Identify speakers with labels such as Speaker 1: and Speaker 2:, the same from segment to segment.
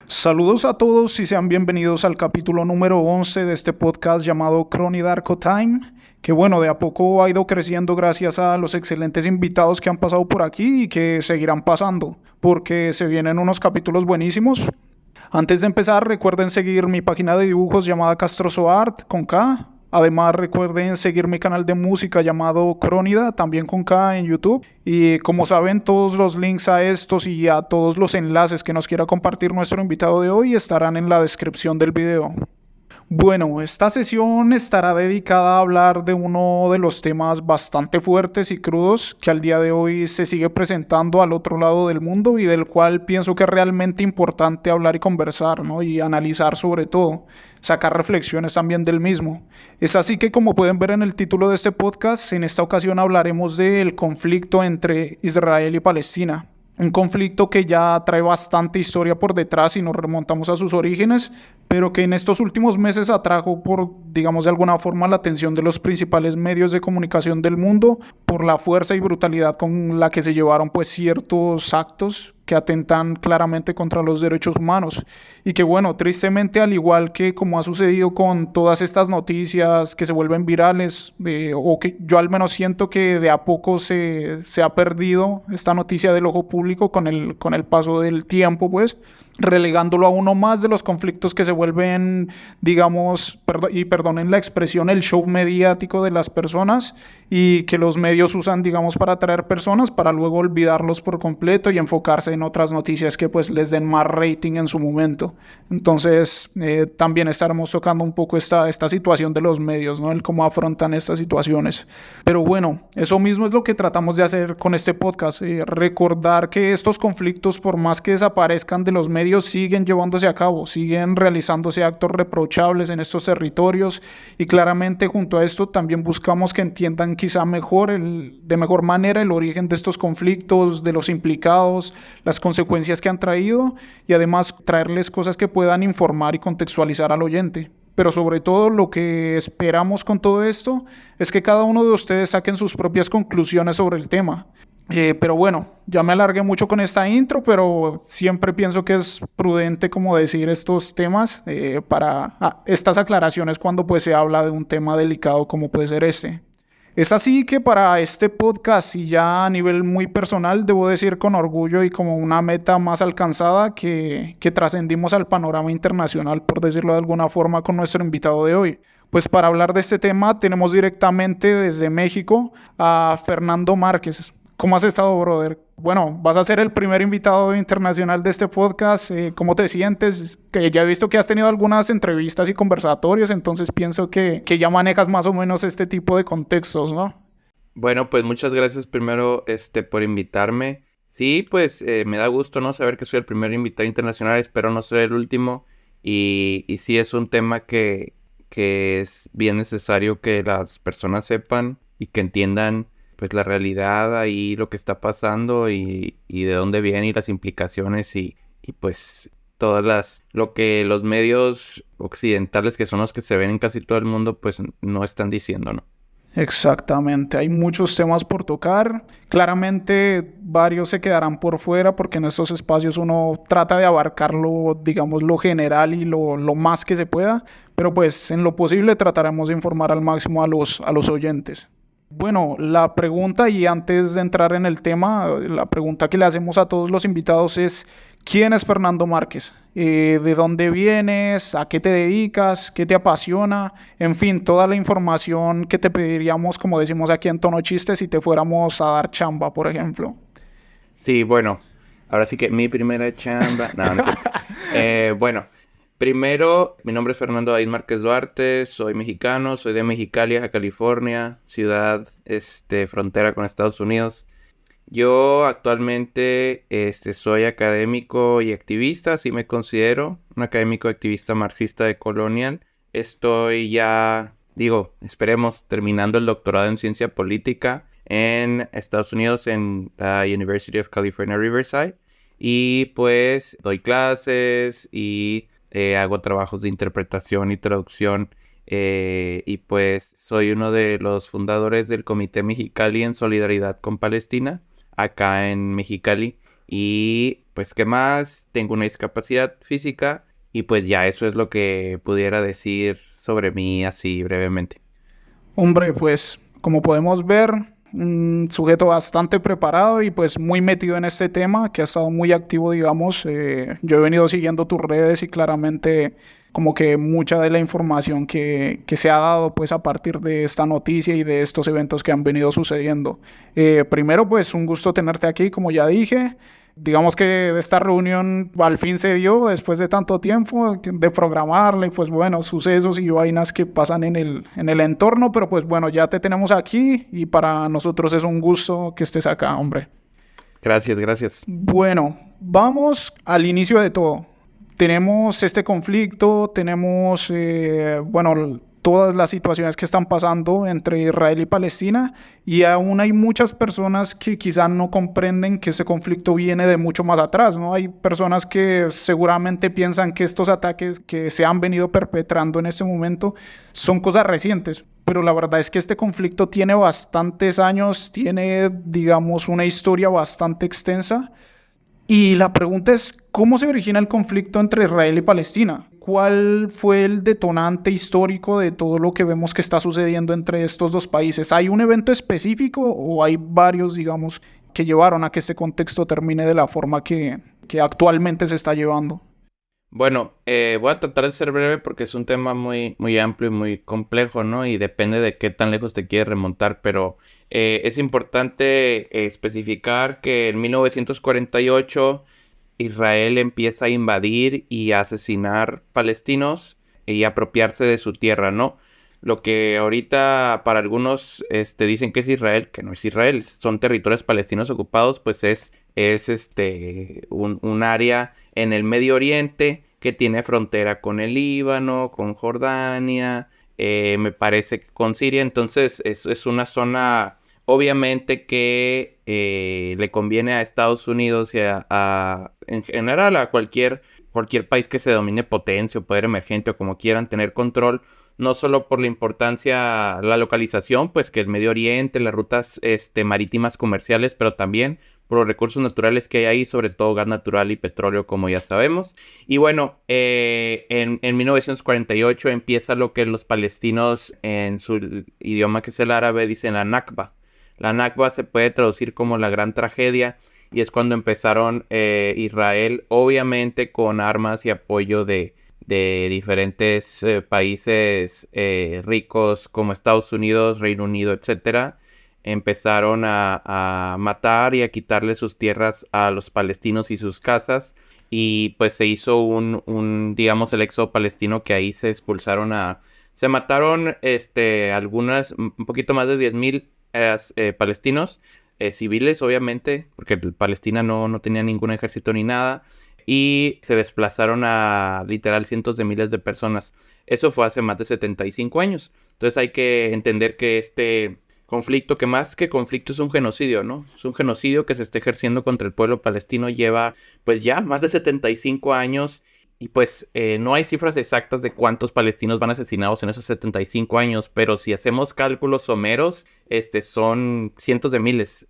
Speaker 1: Saludos a todos y sean bienvenidos al capítulo número 11 de este podcast llamado Chrony Darko Time, que bueno, de a poco ha ido creciendo gracias a los excelentes invitados que han pasado por aquí y que seguirán pasando, porque se vienen unos capítulos buenísimos. Antes de empezar, recuerden seguir mi página de dibujos llamada Castroso Art con K. Además, recuerden seguir mi canal de música llamado Crónida, también con K en YouTube. Y como saben, todos los links a estos y a todos los enlaces que nos quiera compartir nuestro invitado de hoy estarán en la descripción del video. Bueno, esta sesión estará dedicada a hablar de uno de los temas bastante fuertes y crudos que al día de hoy se sigue presentando al otro lado del mundo y del cual pienso que es realmente importante hablar y conversar, ¿no? Y analizar sobre todo, sacar reflexiones también del mismo. Es así que como pueden ver en el título de este podcast, en esta ocasión hablaremos del conflicto entre Israel y Palestina. Un conflicto que ya trae bastante historia por detrás si nos remontamos a sus orígenes, pero que en estos últimos meses atrajo por, digamos de alguna forma, la atención de los principales medios de comunicación del mundo por la fuerza y brutalidad con la que se llevaron pues ciertos actos que atentan claramente contra los derechos humanos y que bueno, tristemente al igual que como ha sucedido con todas estas noticias que se vuelven virales o que yo al menos siento que de a poco se ha perdido esta noticia del ojo público con el paso del tiempo pues, relegándolo a uno más de los conflictos que se vuelven, digamos, y perdonen la expresión, el show mediático de las personas y que los medios usan, digamos, para atraer personas para luego olvidarlos por completo y enfocarse en otras noticias que pues les den más rating en su momento. Entonces, también estaremos tocando un poco esta situación de los medios, ¿no? El cómo afrontan estas situaciones. Pero bueno, eso mismo es lo que tratamos de hacer con este podcast, recordar que estos conflictos, por más que desaparezcan de los medios, siguen llevándose a cabo, siguen realizándose actos reprochables en estos territorios y claramente junto a esto también buscamos que entiendan quizá de mejor manera el origen de estos conflictos, de los implicados, las consecuencias que han traído y además traerles cosas que puedan informar y contextualizar al oyente. Pero sobre todo lo que esperamos con todo esto es que cada uno de ustedes saquen sus propias conclusiones sobre el tema. Pero bueno, ya me alargué mucho con esta intro, pero siempre pienso que es prudente como decir estos temas para estas aclaraciones cuando pues se habla de un tema delicado como puede ser este. Es así que para este podcast y ya a nivel muy personal, debo decir con orgullo y como una meta más alcanzada que trascendimos al panorama internacional, por decirlo de alguna forma, con nuestro invitado de hoy. Pues para hablar de este tema tenemos directamente desde México a Fernando Márquez. ¿Cómo has estado, brother? Bueno, vas a ser el primer invitado internacional de este podcast. ¿Cómo te sientes? Que ya he visto que has tenido algunas entrevistas y conversatorios, entonces pienso que ya manejas más o menos este tipo de contextos, ¿no?
Speaker 2: Bueno, pues muchas gracias primero por invitarme. Sí, pues me da gusto, ¿no? Saber que soy el primer invitado internacional, espero no ser el último. Y sí es un tema que es bien necesario que las personas sepan y que entiendan pues la realidad ahí, lo que está pasando y de dónde viene y las implicaciones y pues lo que los medios occidentales, que son los que se ven en casi todo el mundo, pues no están diciendo, ¿no?
Speaker 1: Exactamente, hay muchos temas por tocar. Claramente varios se quedarán por fuera porque en estos espacios uno trata de abarcarlo, digamos, lo general y lo más que se pueda, pero pues en lo posible trataremos de informar al máximo a los oyentes. Bueno, la pregunta, y antes de entrar en el tema, la pregunta que le hacemos a todos los invitados es, ¿quién es Fernando Márquez? ¿De dónde vienes? ¿A qué te dedicas? ¿Qué te apasiona? En fin, toda la información que te pediríamos, como decimos aquí en tono chiste, si te fuéramos a dar chamba, por ejemplo.
Speaker 2: Sí, bueno, ahora sí que mi primera chamba. No, no es cierto. Bueno, primero, mi nombre es Fernando David Márquez Duarte, soy mexicano, soy de Mexicali, Baja California, ciudad, frontera con Estados Unidos. Yo actualmente, soy académico y activista, así me considero, un académico activista marxista de Colonial. Estoy ya, digo, esperemos, terminando el doctorado en ciencia política en Estados Unidos en la University of California, Riverside. Y pues doy clases y hago trabajos de interpretación y traducción. Y pues soy uno de los fundadores del Comité Mexicali en Solidaridad con Palestina, acá en Mexicali. Y pues, ¿qué más? Tengo una discapacidad física y pues ya eso es lo que pudiera decir sobre mí así brevemente.
Speaker 1: Hombre, pues como podemos ver, un sujeto bastante preparado y pues muy metido en este tema, que ha estado muy activo, digamos. Yo he venido siguiendo tus redes y claramente como que mucha de la información que se ha dado pues a partir de esta noticia y de estos eventos que han venido sucediendo. Primero pues un gusto tenerte aquí, como ya dije. Digamos que esta reunión al fin se dio después de tanto tiempo de programarla y pues bueno, sucesos y vainas que pasan en el entorno, pero pues bueno, ya te tenemos aquí y para nosotros es un gusto que estés acá, hombre.
Speaker 2: Gracias, gracias.
Speaker 1: Bueno, vamos al inicio de todo. Tenemos este conflicto, tenemos, bueno, todas las situaciones que están pasando entre Israel y Palestina y aún hay muchas personas que quizá no comprenden que ese conflicto viene de mucho más atrás, ¿no? Hay personas que seguramente piensan que estos ataques que se han venido perpetrando en este momento son cosas recientes, pero la verdad es que este conflicto tiene bastantes años, tiene, digamos, una historia bastante extensa. Y la pregunta es, ¿cómo se origina el conflicto entre Israel y Palestina? ¿Cuál fue el detonante histórico de todo lo que vemos que está sucediendo entre estos dos países? ¿Hay un evento específico o hay varios, digamos, que llevaron a que este contexto termine de la forma que actualmente se está llevando?
Speaker 2: Bueno, voy a tratar de ser breve porque es un tema muy, muy amplio y muy complejo, ¿no? Y depende de qué tan lejos te quieres remontar, pero es importante especificar que en 1948 Israel empieza a invadir y a asesinar palestinos y apropiarse de su tierra, ¿no? Lo que ahorita para algunos dicen que es Israel, que no es Israel, son territorios palestinos ocupados, pues es un área en el Medio Oriente que tiene frontera con el Líbano, con Jordania, me parece que con Siria. Entonces es una zona obviamente que le conviene a Estados Unidos y en general a cualquier país que se domine potencia o poder emergente o como quieran tener control, no solo por la importancia, la localización, pues que el Medio Oriente, las rutas marítimas comerciales, pero también por los recursos naturales que hay ahí, sobre todo gas natural y petróleo, como ya sabemos. Y bueno, en 1948 empieza lo que los palestinos en su idioma, que es el árabe, dicen la Nakba. La Nakba se puede traducir como la gran tragedia y es cuando empezaron Israel, obviamente con armas y apoyo de diferentes países ricos como Estados Unidos, Reino Unido, etcétera, empezaron a matar y a quitarle sus tierras a los palestinos y sus casas. Y pues se hizo digamos, el éxodo palestino, que ahí se expulsaron se mataron, un poquito más de 10,000 palestinos, civiles, obviamente, porque Palestina no tenía ningún ejército ni nada. Y se desplazaron a literal cientos de miles de personas. Eso fue hace más de 75 años. Entonces hay que entender que este conflicto, que más que conflicto es un genocidio, ¿no? Es un genocidio que se está ejerciendo contra el pueblo palestino, lleva pues ya más de 75 años y pues no hay cifras exactas de cuántos palestinos van asesinados en esos 75 años, pero si hacemos cálculos someros, son cientos de miles,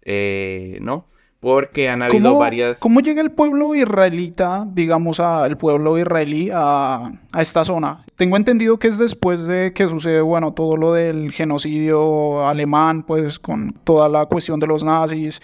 Speaker 2: ¿no? Porque han habido varias.
Speaker 1: ¿Cómo llega el pueblo israelita, digamos, el pueblo israelí a esta zona? Tengo entendido que es después de que sucede, bueno, todo lo del genocidio alemán, pues con toda la cuestión de los nazis.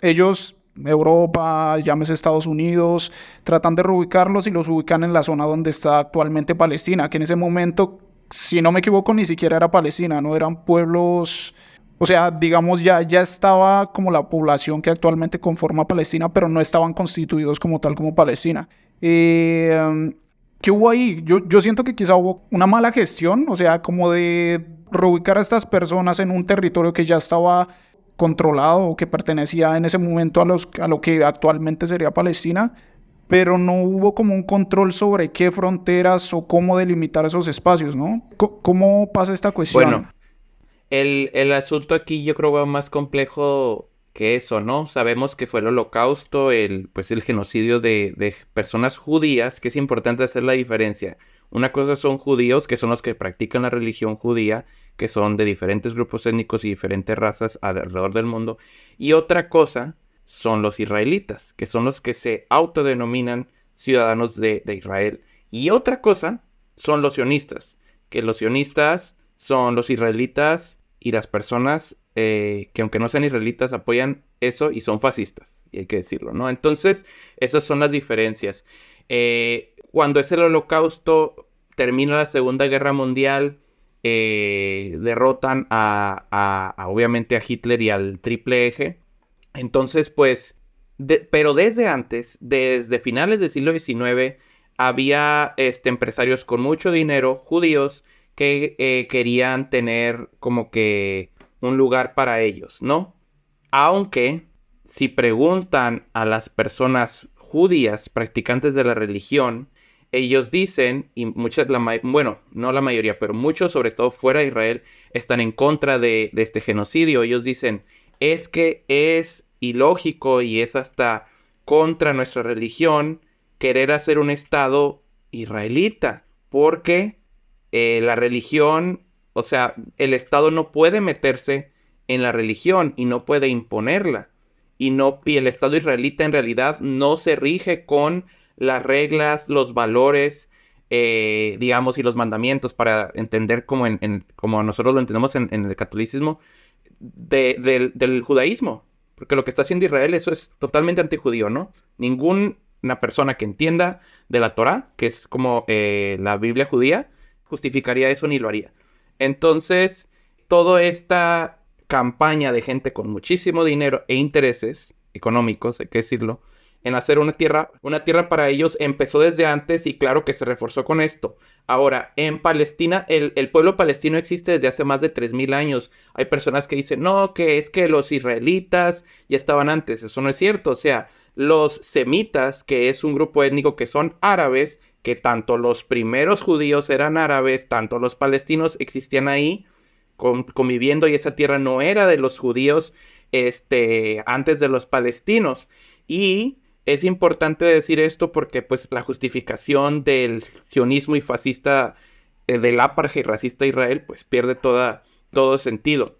Speaker 1: Ellos, Europa, llámese Estados Unidos, tratan de reubicarlos y los ubican en la zona donde está actualmente Palestina, que en ese momento, si no me equivoco, ni siquiera era Palestina, no eran pueblos. O sea, digamos, ya estaba como la población que actualmente conforma Palestina, pero no estaban constituidos como tal como Palestina. ¿Qué hubo ahí? Yo siento que quizá hubo una mala gestión, o sea, como de reubicar a estas personas en un territorio que ya estaba controlado o que pertenecía en ese momento a lo que actualmente sería Palestina, pero no hubo como un control sobre qué fronteras o cómo delimitar esos espacios, ¿no? ¿Cómo pasa esta cuestión?
Speaker 2: Bueno, el asunto aquí yo creo que va más complejo que eso, ¿no? Sabemos que fue el Holocausto, pues el genocidio de personas judías, que es importante hacer la diferencia. Una cosa son judíos, que son los que practican la religión judía, que son de diferentes grupos étnicos y diferentes razas alrededor del mundo. Y otra cosa son los israelitas, que son los que se autodenominan ciudadanos de Israel. Y otra cosa son los sionistas, que los sionistas son los israelitas y las personas que aunque no sean israelitas apoyan eso y son fascistas, y hay que decirlo, ¿no? Entonces, esas son las diferencias. Cuando es el Holocausto, termina la Segunda Guerra Mundial, derrotan obviamente a Hitler y al Triple Eje. Entonces, pues, pero desde antes, desde finales del siglo XIX, había empresarios con mucho dinero, judíos, que querían tener como que un lugar para ellos, ¿no? Aunque, si preguntan a las personas judías, practicantes de la religión, ellos dicen, y muchas, bueno, no la mayoría, pero muchos, sobre todo fuera de Israel, están en contra de este genocidio. Ellos dicen, es que es ilógico y es hasta contra nuestra religión querer hacer un estado israelita, porque la religión, o sea, el estado no puede meterse en la religión y no puede imponerla. Y el estado israelita en realidad no se rige con las reglas, los valores, digamos, y los mandamientos, para entender como nosotros lo entendemos en el catolicismo, del judaísmo. Porque lo que está haciendo Israel, eso es totalmente antijudío, ¿no? Ninguna persona que entienda de la Torá, que es como la Biblia judía, justificaría eso ni lo haría. Entonces, toda esta campaña de gente con muchísimo dinero e intereses económicos, hay que decirlo, en hacer una tierra para ellos, empezó desde antes y claro que se reforzó con esto. Ahora, en Palestina, el pueblo palestino existe desde hace más de 3000 años. Hay personas que dicen, no, que es que los israelitas ya estaban antes. Eso no es cierto. O sea, los semitas, que es un grupo étnico que son árabes, que tanto los primeros judíos eran árabes, tanto los palestinos existían ahí conviviendo, y esa tierra no era de los judíos antes de los palestinos. Y es importante decir esto porque pues la justificación del sionismo y fascista, del apartheid racista de Israel, pues pierde todo sentido.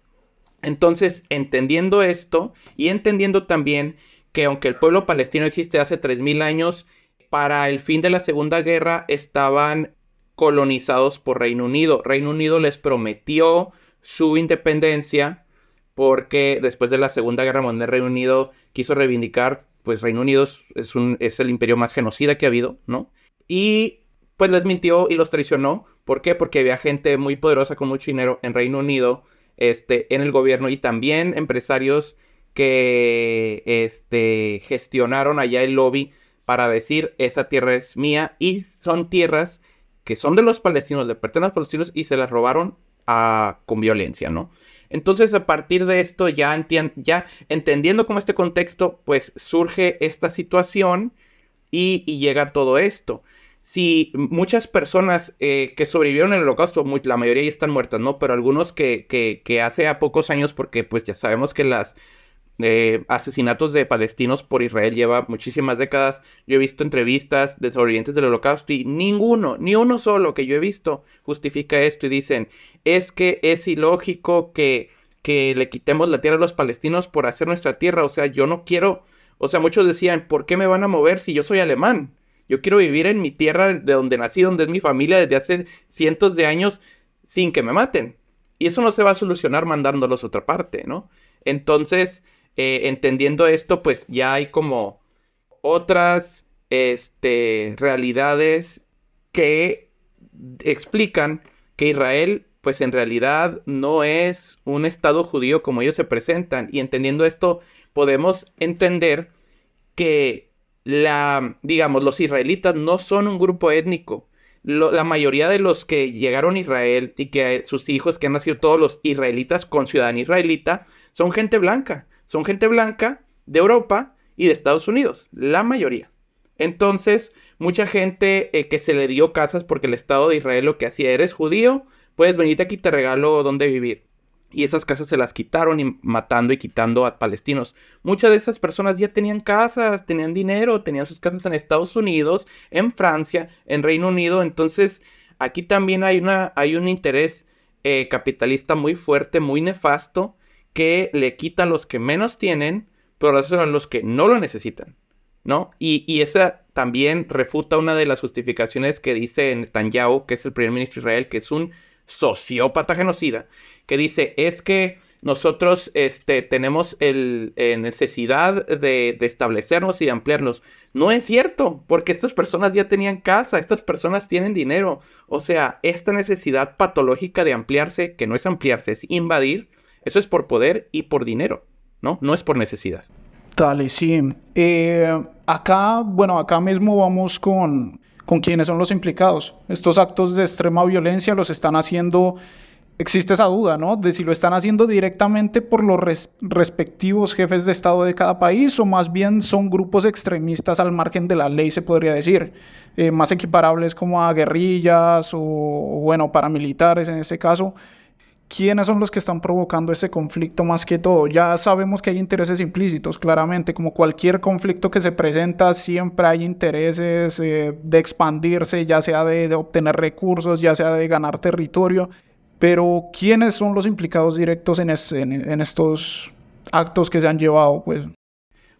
Speaker 2: Entonces, entendiendo esto y entendiendo también que aunque el pueblo palestino existe hace 3000 años, para el fin de la Segunda Guerra estaban colonizados por Reino Unido. Reino Unido les prometió su independencia porque después de la Segunda Guerra Mundial Reino Unido quiso reivindicar, pues Reino Unido es el imperio más genocida que ha habido, ¿no? Y pues les mintió y los traicionó. ¿Por qué? Porque había gente muy poderosa con mucho dinero en Reino Unido, en el gobierno, y también empresarios que gestionaron allá el lobby para decir, esa tierra es mía, y son tierras que son de los palestinos, le pertenecen a los palestinos, y se las robaron con violencia, ¿no? Entonces, a partir de esto, ya entendiendo como este contexto, pues surge esta situación y llega todo esto. Si muchas personas que sobrevivieron en el Holocausto, la mayoría ya están muertas, ¿no? Pero algunos que hace a pocos años, porque pues ya sabemos que las asesinatos de palestinos por Israel lleva muchísimas décadas. Yo he visto entrevistas de sobrevivientes del Holocausto y ni uno solo que yo he visto justifica esto, y dicen, es que es ilógico que le quitemos la tierra a los palestinos por hacer nuestra tierra. O sea, yo no quiero, o sea, muchos decían, ¿por qué me van a mover si yo soy alemán? Yo quiero vivir en mi tierra de donde nací, donde es mi familia desde hace cientos de años, sin que me maten. Y eso no se va a solucionar mandándolos a otra parte, ¿no? Entonces, entendiendo esto, pues ya hay como otras realidades que explican que Israel, pues en realidad no es un estado judío como ellos se presentan. Y entendiendo esto, podemos entender que digamos, los israelitas no son un grupo étnico. La mayoría de los que llegaron a Israel y que sus hijos, que han nacido todos los israelitas con ciudadanía israelita, son gente blanca. Son gente blanca de Europa y de Estados Unidos, la mayoría. Entonces, mucha gente que se le dio casas porque el Estado de Israel lo que hacía, eres judío, puedes venirte aquí, te regalo donde vivir. Y esas casas se las quitaron, y matando y quitando a palestinos. Muchas de esas personas ya tenían casas, tenían dinero, tenían sus casas en Estados Unidos, en Francia, en Reino Unido. Entonces, aquí también hay un interés capitalista muy fuerte, muy nefasto, que le quita a los que menos tienen pero otros a los que no lo necesitan, ¿no? Y esa también refuta una de las justificaciones que dice Netanyahu, que es el primer ministro de Israel, que es un sociópata genocida, que dice, es que nosotros tenemos necesidad de establecernos y de ampliarnos. No es cierto, porque estas personas ya tenían casa, estas personas tienen dinero. O sea, esta necesidad patológica de ampliarse, que no es ampliarse, es invadir, eso es por poder y por dinero, ¿no? No es por necesidad.
Speaker 1: Dale, sí. Acá mismo vamos con quiénes son los implicados. Estos actos de extrema violencia los están haciendo, existe esa duda, ¿no? De si lo están haciendo directamente por los respectivos jefes de Estado de cada país o más bien son grupos extremistas al margen de la ley, se podría decir, más equiparables como a guerrillas o bueno, paramilitares en este caso. ¿Quiénes son los que están provocando ese conflicto más que todo? Ya sabemos que hay intereses implícitos, claramente, como cualquier conflicto que se presenta, siempre hay intereses de expandirse, ya sea de obtener recursos, ya sea de ganar territorio, pero ¿quiénes son los implicados directos en estos actos que se han llevado? Pues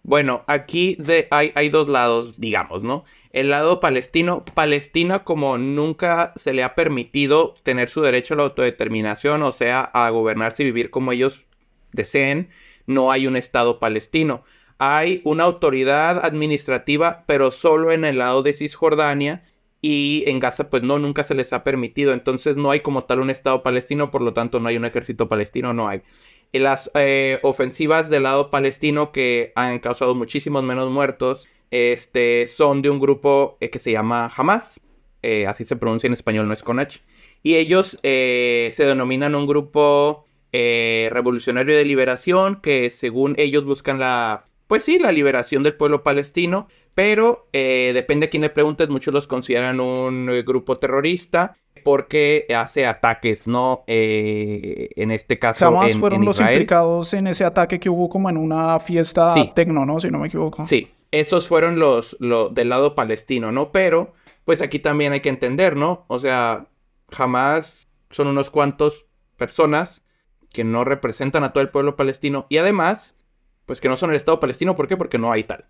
Speaker 2: Bueno, aquí hay dos lados, digamos, ¿no? El lado palestino, Palestina como nunca se le ha permitido tener su derecho a la autodeterminación, o sea, a gobernarse y vivir como ellos deseen, no hay un Estado palestino. Hay una autoridad administrativa, pero solo en el lado de Cisjordania, y en Gaza pues no, nunca se les ha permitido. Entonces no hay como tal un Estado palestino, por lo tanto no hay un ejército palestino, no hay. Y las ofensivas del lado palestino que han causado muchísimos menos muertos son de un grupo que se llama Hamas. Así se pronuncia en español, no es con H. Y ellos se denominan un grupo revolucionario de liberación que según ellos buscan pues sí, la liberación del pueblo palestino. Pero depende a quién le preguntes, muchos los consideran un grupo terrorista porque hace ataques, ¿no? En este caso
Speaker 1: jamás fueron
Speaker 2: en
Speaker 1: los
Speaker 2: Israel.
Speaker 1: implicados en ese ataque que hubo como en una fiesta
Speaker 2: Sí,
Speaker 1: tecno, ¿no? Si no me equivoco.
Speaker 2: sí, esos fueron los del lado palestino, ¿no? Pero, pues aquí también hay que entender, ¿no? O sea, jamás son unos cuantos personas que no representan a todo el pueblo palestino y además, pues que no son el Estado palestino. ¿Por qué? Porque no hay tal.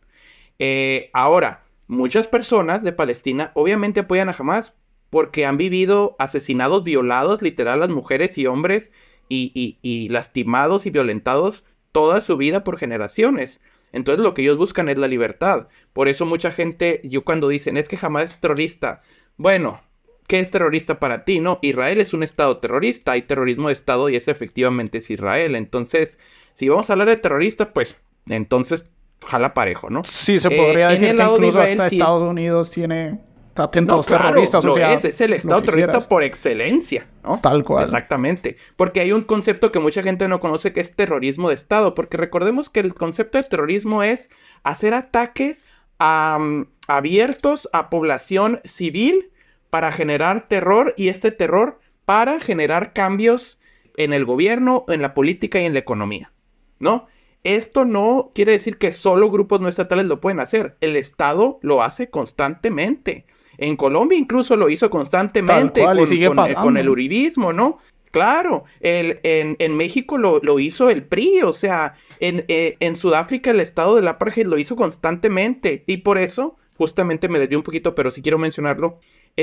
Speaker 2: Ahora, muchas personas de Palestina obviamente apoyan a Hamas porque han vivido asesinados, violados, literal, las mujeres y hombres y lastimados y violentados toda su vida por generaciones. Entonces lo que ellos buscan es la libertad. Por eso mucha gente, yo cuando dicen, es que Hamas es terrorista. Bueno, ¿qué es terrorista para ti? No, Israel es un estado terrorista. Hay terrorismo de estado y ese efectivamente es Israel. Entonces, si vamos a hablar de terrorista, pues entonces jala parejo, ¿no?
Speaker 1: Sí, se podría decir que incluso
Speaker 2: Israel,
Speaker 1: hasta
Speaker 2: sí.
Speaker 1: Estados Unidos tiene atentados
Speaker 2: No, claro,
Speaker 1: terroristas. O sea,
Speaker 2: es el estado terrorista
Speaker 1: quieras.
Speaker 2: por excelencia, ¿no?
Speaker 1: Tal cual.
Speaker 2: Exactamente. Porque hay un concepto que mucha gente no conoce que es terrorismo de estado. Porque recordemos que el concepto de terrorismo es hacer ataques abiertos a población civil para generar terror y este terror para generar cambios en el gobierno, en la política y en la economía, ¿no? Esto no quiere decir que solo grupos no estatales lo pueden hacer. El Estado lo hace constantemente. En Colombia incluso lo hizo constantemente
Speaker 1: Tal cual, y sigue pasando.
Speaker 2: con el uribismo, ¿no? Claro, en México lo hizo el PRI, o sea, en Sudáfrica el estado del apartheid lo hizo constantemente. Y por eso, justamente me desvié un poquito, pero sí quiero mencionarlo,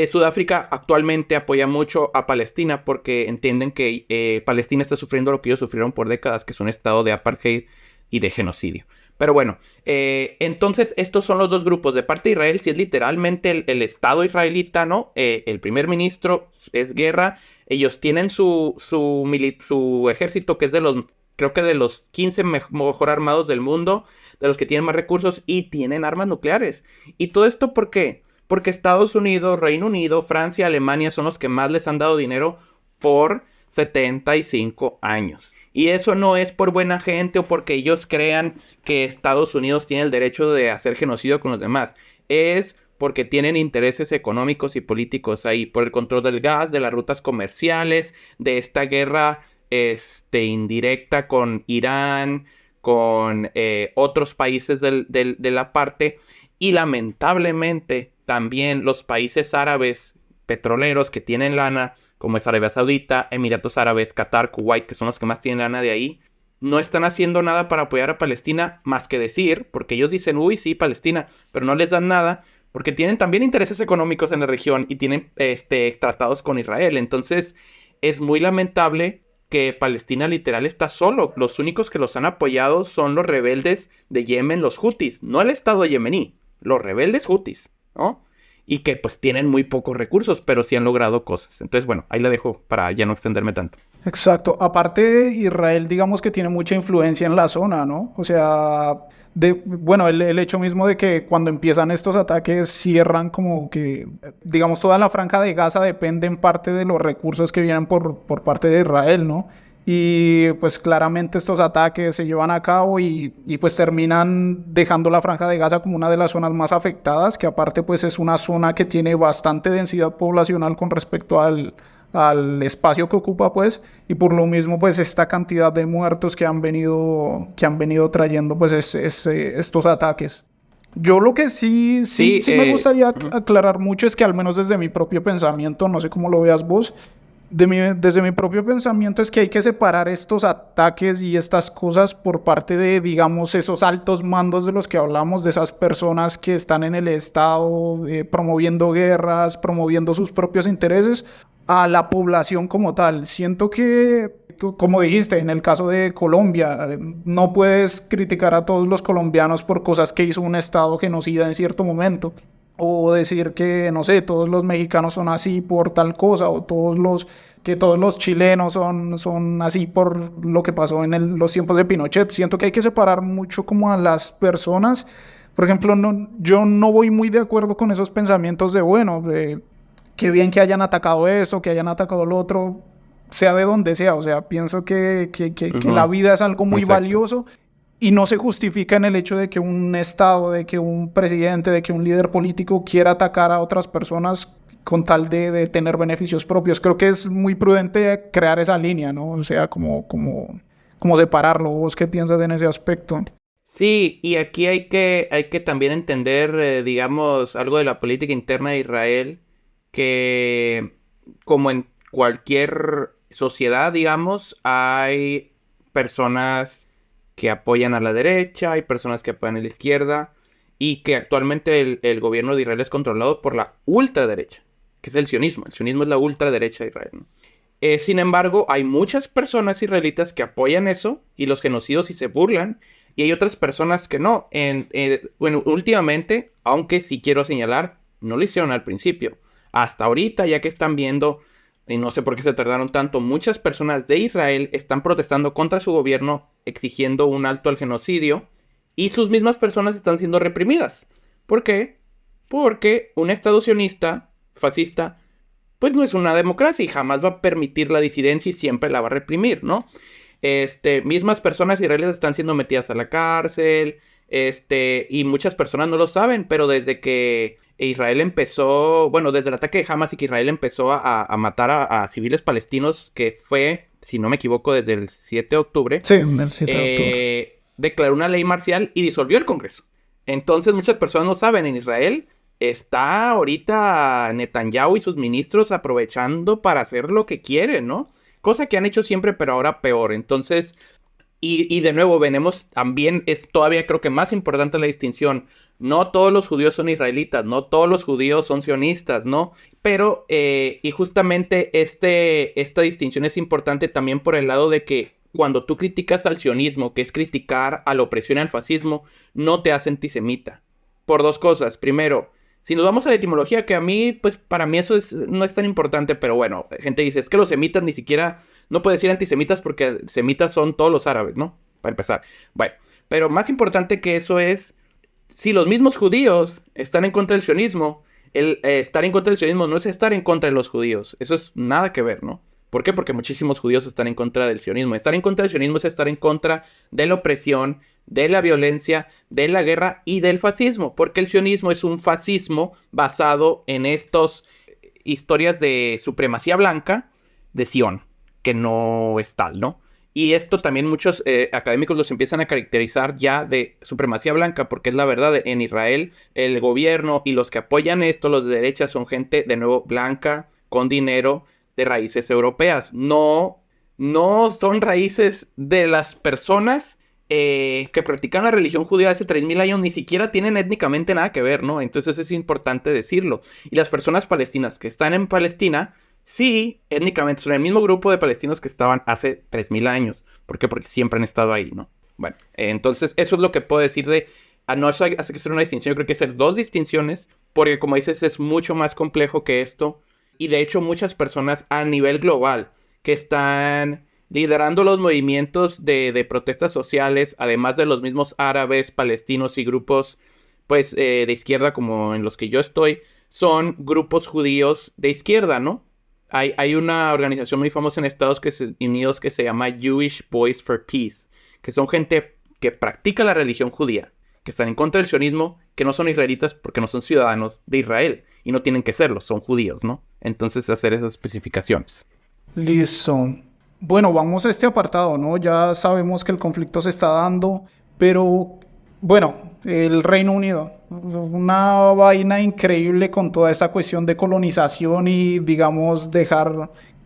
Speaker 2: Sudáfrica actualmente apoya mucho a Palestina porque entienden que Palestina está sufriendo lo que ellos sufrieron por décadas, que es un estado de apartheid y de genocidio. Pero bueno, entonces estos son los dos grupos. De parte de Israel, si es literalmente el Estado israelita, ¿no? El primer ministro es guerra. Ellos tienen su ejército, que es creo que de los 15 mejor armados del mundo, de los que tienen más recursos y tienen armas nucleares. ¿Y todo esto por qué? Porque Estados Unidos, Reino Unido, Francia, Alemania son los que más les han dado dinero por 75 años. Y eso no es por buena gente o porque ellos crean que Estados Unidos tiene el derecho de hacer genocidio con los demás. Es porque tienen intereses económicos y políticos ahí, por el control del gas, de las rutas comerciales, de esta guerra indirecta con Irán, con otros países de la parte. Y lamentablemente también los países árabes petroleros que tienen lana, como es Arabia Saudita, Emiratos Árabes, Qatar, Kuwait, que son los que más tienen lana de ahí, no están haciendo nada para apoyar a Palestina más que decir, porque ellos dicen, uy, sí, Palestina, pero no les dan nada, porque tienen también intereses económicos en la región y tienen tratados con Israel. Entonces, es muy lamentable que Palestina literal está solo. Los únicos que los han apoyado son los rebeldes de Yemen, los hutis, no el Estado yemení, los rebeldes hutis, ¿no? Y que pues tienen muy pocos recursos, pero sí han logrado cosas. Entonces, bueno, ahí la dejo para ya no extenderme tanto.
Speaker 1: Exacto. Aparte, Israel, digamos que tiene mucha influencia en la zona, ¿no? O sea, bueno, el hecho mismo de que cuando empiezan estos ataques cierran como que, digamos, toda la franja de Gaza depende en parte de los recursos que vienen por parte de Israel, ¿no? Y pues claramente estos ataques se llevan a cabo y pues terminan dejando la franja de Gaza como una de las zonas más afectadas, que aparte pues es una zona que tiene bastante densidad poblacional con respecto al espacio que ocupa, pues, y por lo mismo pues esta cantidad de muertos que han venido trayendo pues estos ataques. Yo lo que sí me gustaría aclarar mucho es que, al menos desde mi propio pensamiento, no sé cómo lo veas vos, desde mi propio pensamiento, es que hay que separar estos ataques y estas cosas por parte de, digamos, esos altos mandos de los que hablamos, de esas personas que están en el Estado promoviendo guerras, promoviendo sus propios intereses, a la población como tal. Siento que, como dijiste, en el caso de Colombia, no puedes criticar a todos los colombianos por cosas que hizo un Estado genocida en cierto momento. O decir que, no sé, todos los mexicanos son así por tal cosa, o que todos los chilenos son así por lo que pasó en los tiempos de Pinochet. Siento que hay que separar mucho como a las personas. Por ejemplo, yo no voy muy de acuerdo con esos pensamientos de, bueno, de qué bien que hayan atacado esto, que hayan atacado lo otro, sea de donde sea. O sea, pienso que la vida es algo muy valioso. Y no se justifica en el hecho de que un Estado, de que un presidente, de que un líder político quiera atacar a otras personas con tal de tener beneficios propios. Creo que es muy prudente crear esa línea, ¿no? O sea, como separarlo. ¿Vos qué piensas en ese aspecto?
Speaker 2: Sí, y aquí hay que también entender, digamos, algo de la política interna de Israel, que como en cualquier sociedad, digamos, hay personas que apoyan a la derecha, hay personas que apoyan a la izquierda, y que actualmente el gobierno de Israel es controlado por la ultraderecha, que es el sionismo. El sionismo es la ultraderecha de Israel, ¿no? Sin embargo, hay muchas personas israelitas que apoyan eso, y los genocidios y se burlan, y hay otras personas que no. Bueno, últimamente, aunque sí quiero señalar, no lo hicieron al principio. Hasta ahorita, ya que están viendo, y no sé por qué se tardaron tanto, muchas personas de Israel están protestando contra su gobierno, exigiendo un alto al genocidio, y sus mismas personas están siendo reprimidas. ¿Por qué? Porque un Estado sionista, fascista, pues no es una democracia y jamás va a permitir la disidencia y siempre la va a reprimir, ¿no? Mismas personas israelíes están siendo metidas a la cárcel, y muchas personas no lo saben, pero desde que Israel empezó, bueno, desde el ataque de Hamas y que Israel empezó a matar a civiles palestinos, que fue, si no me equivoco, desde el 7 de octubre.
Speaker 1: Sí, del 7 de octubre.
Speaker 2: Declaró una ley marcial y disolvió el Congreso. Entonces muchas personas no saben, en Israel está ahorita Netanyahu y sus ministros aprovechando para hacer lo que quieren, ¿no? Cosa que han hecho siempre, pero ahora peor. Entonces, y de nuevo, venemos también, es todavía creo que más importante la distinción. No todos los judíos son israelitas, no todos los judíos son sionistas, ¿no? Pero, y justamente esta distinción es importante también por el lado de que cuando tú criticas al sionismo, que es criticar a la opresión y al fascismo, no te hace antisemita. Por dos cosas. Primero, si nos vamos a la etimología, que a mí, pues para mí eso no es tan importante, pero bueno, gente dice, es que los semitas ni siquiera, no puede decir antisemitas porque semitas son todos los árabes, ¿no? Para empezar. Bueno, pero más importante que eso es, si los mismos judíos están en contra del sionismo, estar en contra del sionismo no es estar en contra de los judíos, eso es nada que ver, ¿no? ¿Por qué? Porque muchísimos judíos están en contra del sionismo. Estar en contra del sionismo es estar en contra de la opresión, de la violencia, de la guerra y del fascismo. Porque el sionismo es un fascismo basado en estas historias de supremacía blanca de Sion, que no es tal, ¿no? Y esto también muchos académicos los empiezan a caracterizar ya de supremacía blanca, porque es la verdad, en Israel el gobierno y los que apoyan esto, los de derecha, son gente de nuevo blanca, con dinero, de raíces europeas, no no son raíces de las personas que practican la religión judía hace 3000 años, ni siquiera tienen étnicamente nada que ver, ¿no? Entonces es importante decirlo. Y las personas palestinas que están en Palestina, sí, étnicamente son el mismo grupo de palestinos que estaban hace 3000 años. ¿Por qué? Porque siempre han estado ahí, ¿no? Bueno, entonces eso es lo que puedo decir de... no hace que ser una distinción, yo creo que hacer dos distinciones, porque como dices, es mucho más complejo que esto. Y de hecho muchas personas a nivel global que están liderando los movimientos de protestas sociales, además de los mismos árabes, palestinos y grupos pues de izquierda como en los que yo estoy, son grupos judíos de izquierda, ¿no? Hay una organización muy famosa en Estados Unidos que se llama Jewish Boys for Peace, que son gente que practica la religión judía, que están en contra del sionismo, que no son israelitas porque no son ciudadanos de Israel y no tienen que serlo, son judíos, ¿no? Entonces hacer esas especificaciones.
Speaker 1: Listo. Bueno, vamos a este apartado, ¿no? Ya sabemos que el conflicto se está dando, pero bueno, el Reino Unido, una vaina increíble con toda esa cuestión de colonización y, digamos,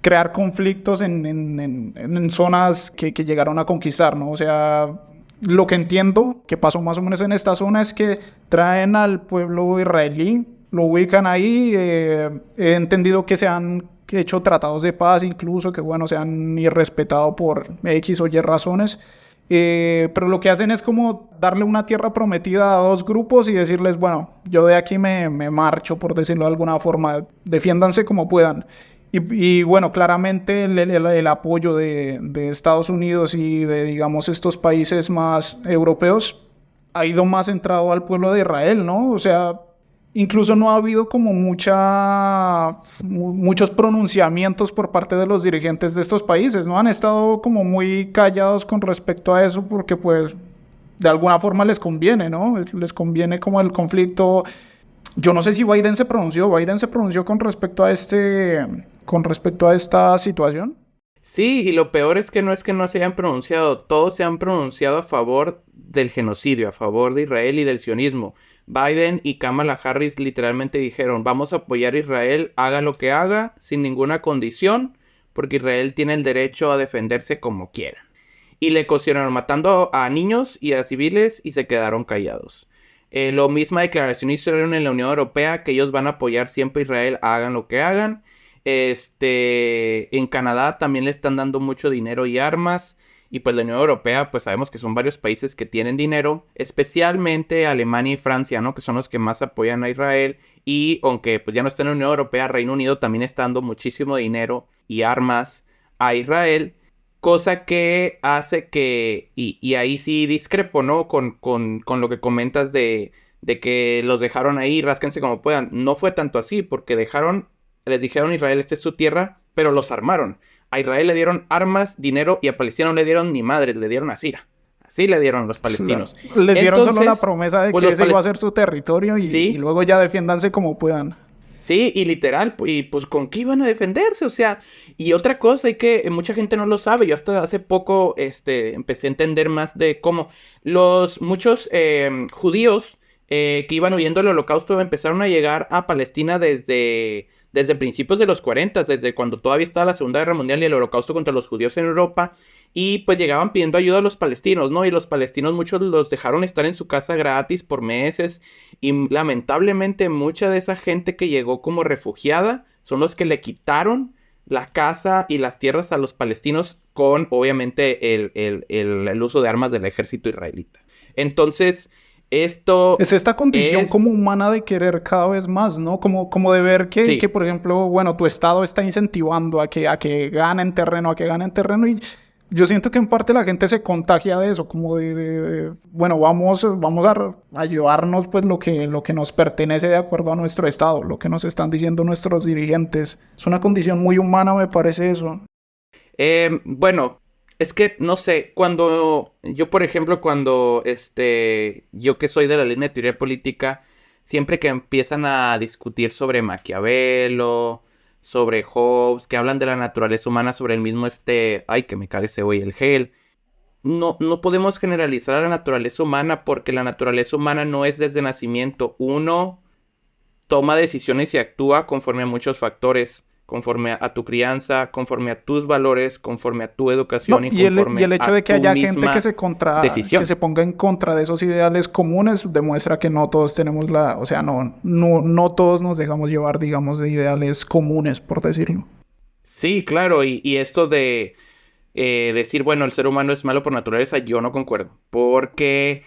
Speaker 1: crear conflictos en zonas que llegaron a conquistar, ¿no? O sea, lo que entiendo que pasó más o menos en esta zona es que traen al pueblo israelí, lo ubican ahí, he entendido que se han hecho tratados de paz, incluso que bueno, se han irrespetado por X o Y razones, pero lo que hacen es como darle una tierra prometida a dos grupos y decirles, bueno, yo de aquí me marcho, por decirlo de alguna forma, defiéndanse como puedan. Y bueno, claramente el apoyo de Estados Unidos y de, digamos, estos países más europeos ha ido más centrado al pueblo de Israel, ¿no? O sea, incluso no ha habido como muchos pronunciamientos por parte de los dirigentes de estos países, ¿no? Han estado como muy callados con respecto a eso porque pues de alguna forma les conviene, ¿no? Les conviene como el conflicto. Yo no sé si Biden se pronunció. ¿Biden se pronunció con respecto a esta situación?
Speaker 2: Sí, y lo peor es que no se hayan pronunciado. Todos se han pronunciado a favor del genocidio, a favor de Israel y del sionismo. Biden y Kamala Harris literalmente dijeron, vamos a apoyar a Israel, haga lo que haga, sin ninguna condición, porque Israel tiene el derecho a defenderse como quiera. Y le cocinaron matando a niños y a civiles y se quedaron callados. Lo misma declaración hicieron en la Unión Europea, que ellos van a apoyar siempre a Israel, hagan lo que hagan. En Canadá también le están dando mucho dinero y armas. Y pues la Unión Europea, pues sabemos que son varios países que tienen dinero, especialmente Alemania y Francia, ¿no? Que son los que más apoyan a Israel. Y aunque pues ya no está en la Unión Europea, Reino Unido también está dando muchísimo dinero y armas a Israel. Cosa que hace que, y ahí sí discrepo, ¿no? Con lo que comentas de que los dejaron ahí, rásquense como puedan. No fue tanto así, porque les dijeron a Israel, esta es su tierra, pero los armaron. A Israel le dieron armas, dinero, y a Palestina no le dieron ni madres, le dieron a Sira. Así le dieron a los palestinos.
Speaker 1: Les dieron solo la promesa de que ese iba a ser su territorio y luego ya defiéndanse como puedan.
Speaker 2: Sí, y literal, y pues ¿con qué iban a defenderse? O sea, y otra cosa y que mucha gente no lo sabe, yo hasta hace poco empecé a entender más de cómo muchos judíos que iban huyendo del Holocausto empezaron a llegar a Palestina desde principios de los 40, desde cuando todavía estaba la Segunda Guerra Mundial y el Holocausto contra los judíos en Europa, y pues llegaban pidiendo ayuda a los palestinos, ¿no? Y los palestinos muchos los dejaron estar en su casa gratis por meses, y lamentablemente mucha de esa gente que llegó como refugiada son los que le quitaron la casa y las tierras a los palestinos con, obviamente, el uso de armas del ejército israelita. Entonces, esto
Speaker 1: es esta condición como humana de querer cada vez más, ¿no? Como de ver que, por ejemplo, bueno, tu estado está incentivando a que ganen terreno, y yo siento que en parte la gente se contagia de eso, como bueno, vamos a llevarnos pues lo que nos pertenece de acuerdo a nuestro estado, lo que nos están diciendo nuestros dirigentes. Es una condición muy humana, me parece eso.
Speaker 2: Bueno, es que, no sé, por ejemplo, yo que soy de la línea de teoría política, siempre que empiezan a discutir sobre Maquiavelo, sobre Hobbes, que hablan de la naturaleza humana, sobre el mismo ay, que me cague ese güey, el Hegel. No podemos generalizar a la naturaleza humana porque la naturaleza humana no es desde nacimiento. Uno toma decisiones y actúa conforme a muchos factores conforme a tu crianza, conforme a tus valores, conforme a tu
Speaker 1: No,
Speaker 2: educación y
Speaker 1: y
Speaker 2: conforme
Speaker 1: el hecho
Speaker 2: a
Speaker 1: de que
Speaker 2: tu
Speaker 1: haya gente
Speaker 2: misma
Speaker 1: que
Speaker 2: decisión.
Speaker 1: se ponga en contra de esos ideales comunes demuestra que no todos tenemos o sea, no todos nos dejamos llevar, digamos, de ideales comunes, por decirlo.
Speaker 2: Sí, claro, y esto de decir, bueno, el ser humano es malo por naturaleza, yo no concuerdo, porque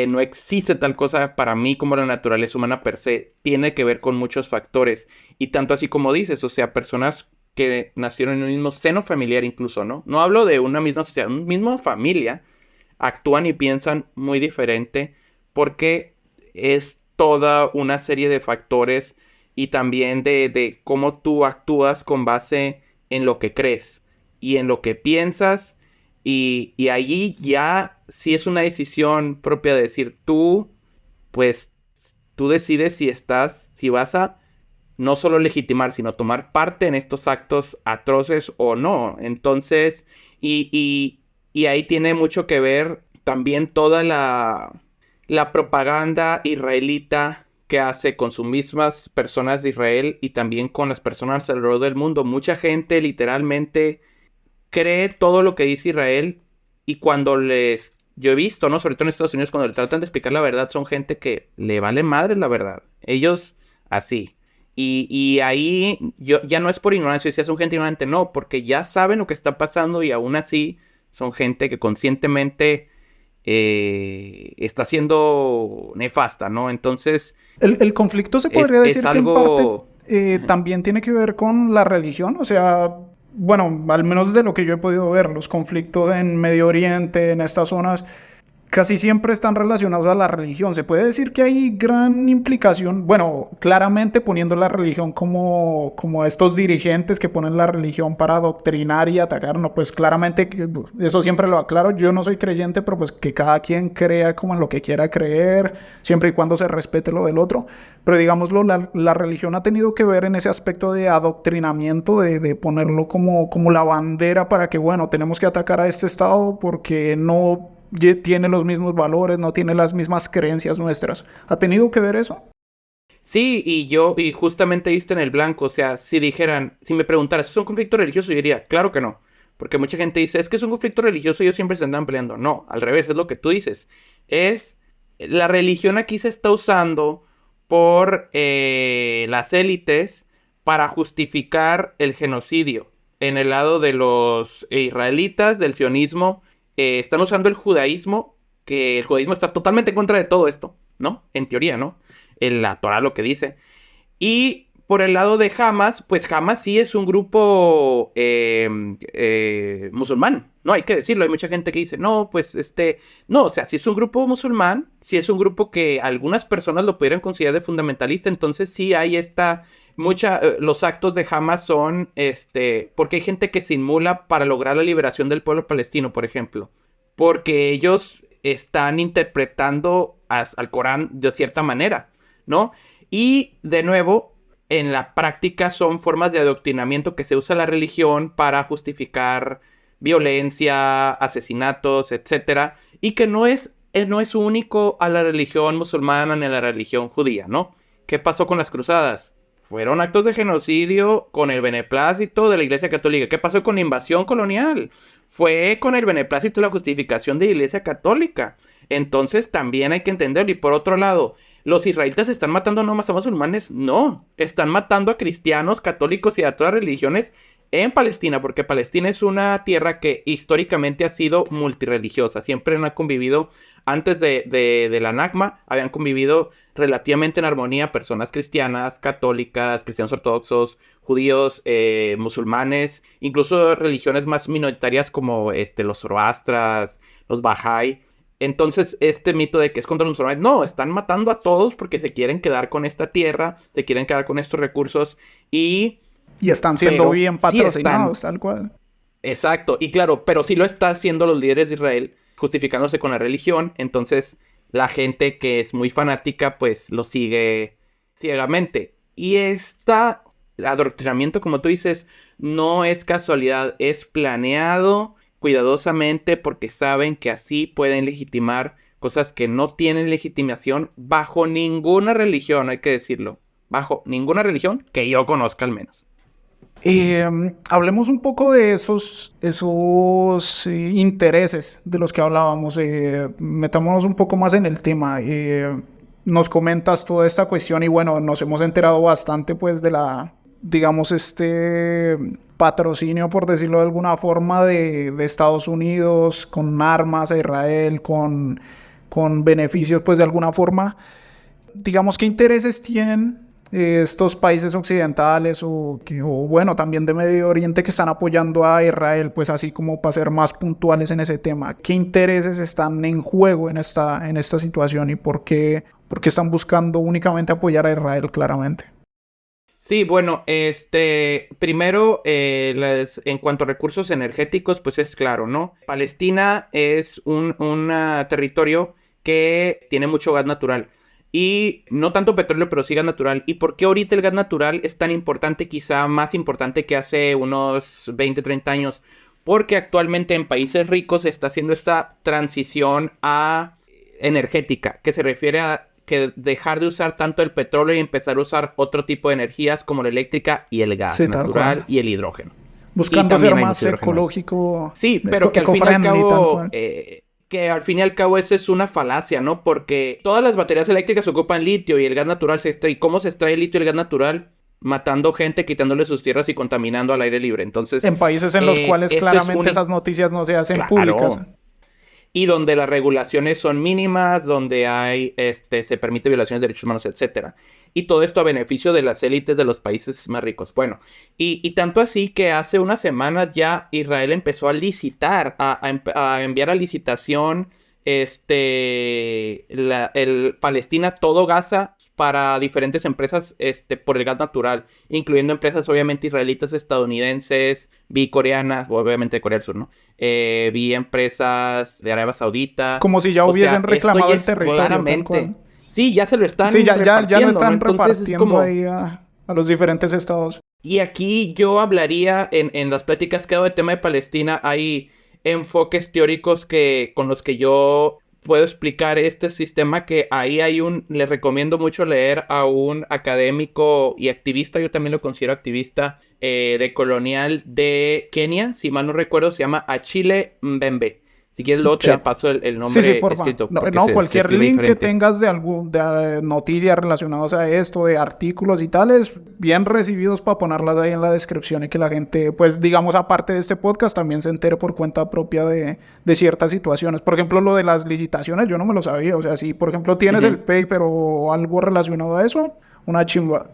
Speaker 2: no existe tal cosa para mí como la naturaleza humana per se, tiene que ver con muchos factores, y tanto así como dices, o sea, personas que nacieron en un mismo seno familiar incluso, ¿no? No hablo de una misma sociedad, una misma familia, actúan y piensan muy diferente, porque es toda una serie de factores y también de cómo tú actúas con base en lo que crees y en lo que piensas. Y allí ya sí es una decisión propia de decir tú, pues tú decides si vas a no solo legitimar, sino tomar parte en estos actos atroces o no. Entonces, y ahí tiene mucho que ver también toda la propaganda israelita que hace con sus mismas personas de Israel y también con las personas alrededor del mundo. Mucha gente literalmente cree todo lo que dice Israel y cuando yo he visto, ¿no? Sobre todo en Estados Unidos, cuando le tratan de explicar la verdad, son gente que le vale madre la verdad. Ellos, así. Y ahí yo, ya no es por ignorancia, si son gente ignorante, no, porque ya saben lo que está pasando y aún así son gente que conscientemente está siendo nefasta, ¿no? Entonces,
Speaker 1: El conflicto se podría
Speaker 2: es
Speaker 1: decir que en parte
Speaker 2: algo...
Speaker 1: también tiene que ver con la religión, o sea, bueno, al menos de lo que yo he podido ver, los conflictos en Medio Oriente, en estas zonas, casi siempre están relacionados a la religión. Se puede decir que hay gran implicación, bueno, claramente poniendo la religión como estos dirigentes que ponen la religión para adoctrinar y atacar, no, pues claramente, eso siempre lo aclaro, yo no soy creyente, pero pues que cada quien crea como en lo que quiera creer, siempre y cuando se respete lo del otro. Pero digámoslo, la religión ha tenido que ver en ese aspecto de adoctrinamiento, de ponerlo como la bandera para que, bueno, tenemos que atacar a este Estado porque no tiene los mismos valores, no tiene las mismas creencias nuestras. ¿Ha tenido que ver eso?
Speaker 2: Sí, y justamente diste en el blanco, o sea, si me preguntaras, ¿es un conflicto religioso? Yo diría, claro que no, porque mucha gente dice, es que es un conflicto religioso y ellos siempre se andan peleando. No, al revés, es lo que tú dices. La religión aquí se está usando por las élites para justificar el genocidio. En el lado de los israelitas, del sionismo, están usando el judaísmo, que el judaísmo está totalmente en contra de todo esto, ¿no? En teoría, ¿no? En la Torah lo que dice. Y por el lado de Hamas, pues Hamas sí es un grupo musulmán, ¿no? Hay que decirlo, hay mucha gente que dice, no, pues no, o sea, si es un grupo musulmán, si es un grupo que algunas personas lo pudieran considerar de fundamentalista, entonces sí hay los actos de Hamas son, porque hay gente que se inmula para lograr la liberación del pueblo palestino, por ejemplo, porque ellos están interpretando al Corán de cierta manera, ¿no? Y de nuevo, en la práctica son formas de adoctrinamiento que se usa la religión para justificar violencia, asesinatos, etcétera, y que no es único a la religión musulmana ni a la religión judía, ¿no? ¿Qué pasó con las cruzadas? Fueron actos de genocidio con el beneplácito de la Iglesia Católica. ¿Qué pasó con la invasión colonial? Fue con el beneplácito y la justificación de la Iglesia Católica. Entonces también hay que entenderlo. Y por otro lado, ¿los israelitas están matando no más a musulmanes? No, están matando a cristianos, católicos y a todas religiones en Palestina, porque Palestina es una tierra que históricamente ha sido multirreligiosa. Siempre han convivido, antes de la Nakba, habían convivido relativamente en armonía personas cristianas, católicas, cristianos ortodoxos, judíos, musulmanes, incluso religiones más minoritarias como los zoroastras, los Bahá'í. Entonces, este mito de que es contra los musulmanes, no, están matando a todos porque se quieren quedar con esta tierra, se quieren quedar con estos recursos
Speaker 1: Y están siendo
Speaker 2: pero
Speaker 1: bien
Speaker 2: sí están,
Speaker 1: patrocinados, tal cual.
Speaker 2: exacto, y claro, pero sí lo están haciendo los líderes de Israel, justificándose con la religión, entonces la gente que es muy fanática, pues lo sigue ciegamente. Y este adoctrinamiento, como tú dices, no es casualidad, es planeado cuidadosamente porque saben que así pueden legitimar cosas que no tienen legitimación bajo ninguna religión, hay que decirlo, bajo ninguna religión que yo conozca al menos.
Speaker 1: Hablemos un poco de esos intereses de los que hablábamos. Metámonos un poco más en el tema. Nos comentas toda esta cuestión y bueno, nos hemos enterado bastante pues de digamos, este patrocinio, por decirlo de alguna forma, de Estados Unidos con armas a Israel, con beneficios pues de alguna forma. Digamos, ¿qué intereses tienen estos países occidentales o bueno, también de Medio Oriente que están apoyando a Israel, pues así como para ser más puntuales en ese tema? ¿Qué intereses están en juego en esta situación y por qué están buscando únicamente apoyar a Israel claramente?
Speaker 2: Sí, bueno, primero, en cuanto a recursos energéticos, pues es claro, ¿no? Palestina es un territorio que tiene mucho gas natural. Y no tanto petróleo, pero sí gas natural. ¿Y por qué ahorita el gas natural es tan importante, quizá más importante que hace unos 20, 30 años? Porque actualmente en países ricos se está haciendo esta transición a energética, que se refiere a que dejar de usar tanto el petróleo y empezar a usar otro tipo de energías como la eléctrica y el gas natural y el hidrógeno.
Speaker 1: Buscando ser más ecológico.
Speaker 2: Sí, pero que al fin y al cabo... que al fin y al cabo eso es una falacia, ¿no? Porque todas las baterías eléctricas ocupan litio y el gas natural se extrae. ¿Cómo se extrae el litio y el gas natural? Matando gente, quitándole sus tierras y contaminando al aire libre. Entonces,
Speaker 1: en países en los cuales claramente esas noticias no se hacen públicas.
Speaker 2: Y donde las regulaciones son mínimas, donde hay, se permite violaciones de derechos humanos, etcétera. Y todo esto a beneficio de las élites de los países más ricos. Bueno, y tanto así que hace unas semanas ya Israel empezó a licitar, a enviar a licitación Palestina, todo Gaza, para diferentes empresas por el gas natural, incluyendo empresas obviamente israelitas, estadounidenses, vi coreanas, obviamente de Corea del Sur, ¿no? Vi empresas de Arabia Saudita.
Speaker 1: Como si ya hubiesen reclamado el territorio.
Speaker 2: Claramente. Sí, ya se lo están
Speaker 1: repartiendo. Ya lo están repartiendo
Speaker 2: es como...
Speaker 1: ahí a los diferentes estados.
Speaker 2: Y aquí yo hablaría, en las pláticas que he dado de tema de Palestina, hay enfoques teóricos con los que yo puedo explicar este sistema, que ahí les recomiendo mucho leer a un académico y activista, yo también lo considero activista, de colonial de Kenia, si mal no recuerdo, se llama Achille Mbembe. Si quieres luego te paso el nombre escrito.
Speaker 1: No, cualquier link que tengas de noticias relacionadas a esto, de artículos y tales, bien recibidos para ponerlas ahí en la descripción y que la gente, pues digamos, aparte de este podcast, también se entere por cuenta propia de ciertas situaciones. Por ejemplo, lo de las licitaciones, yo no me lo sabía. O sea, si por ejemplo tienes el paper o algo relacionado a eso, una chimba.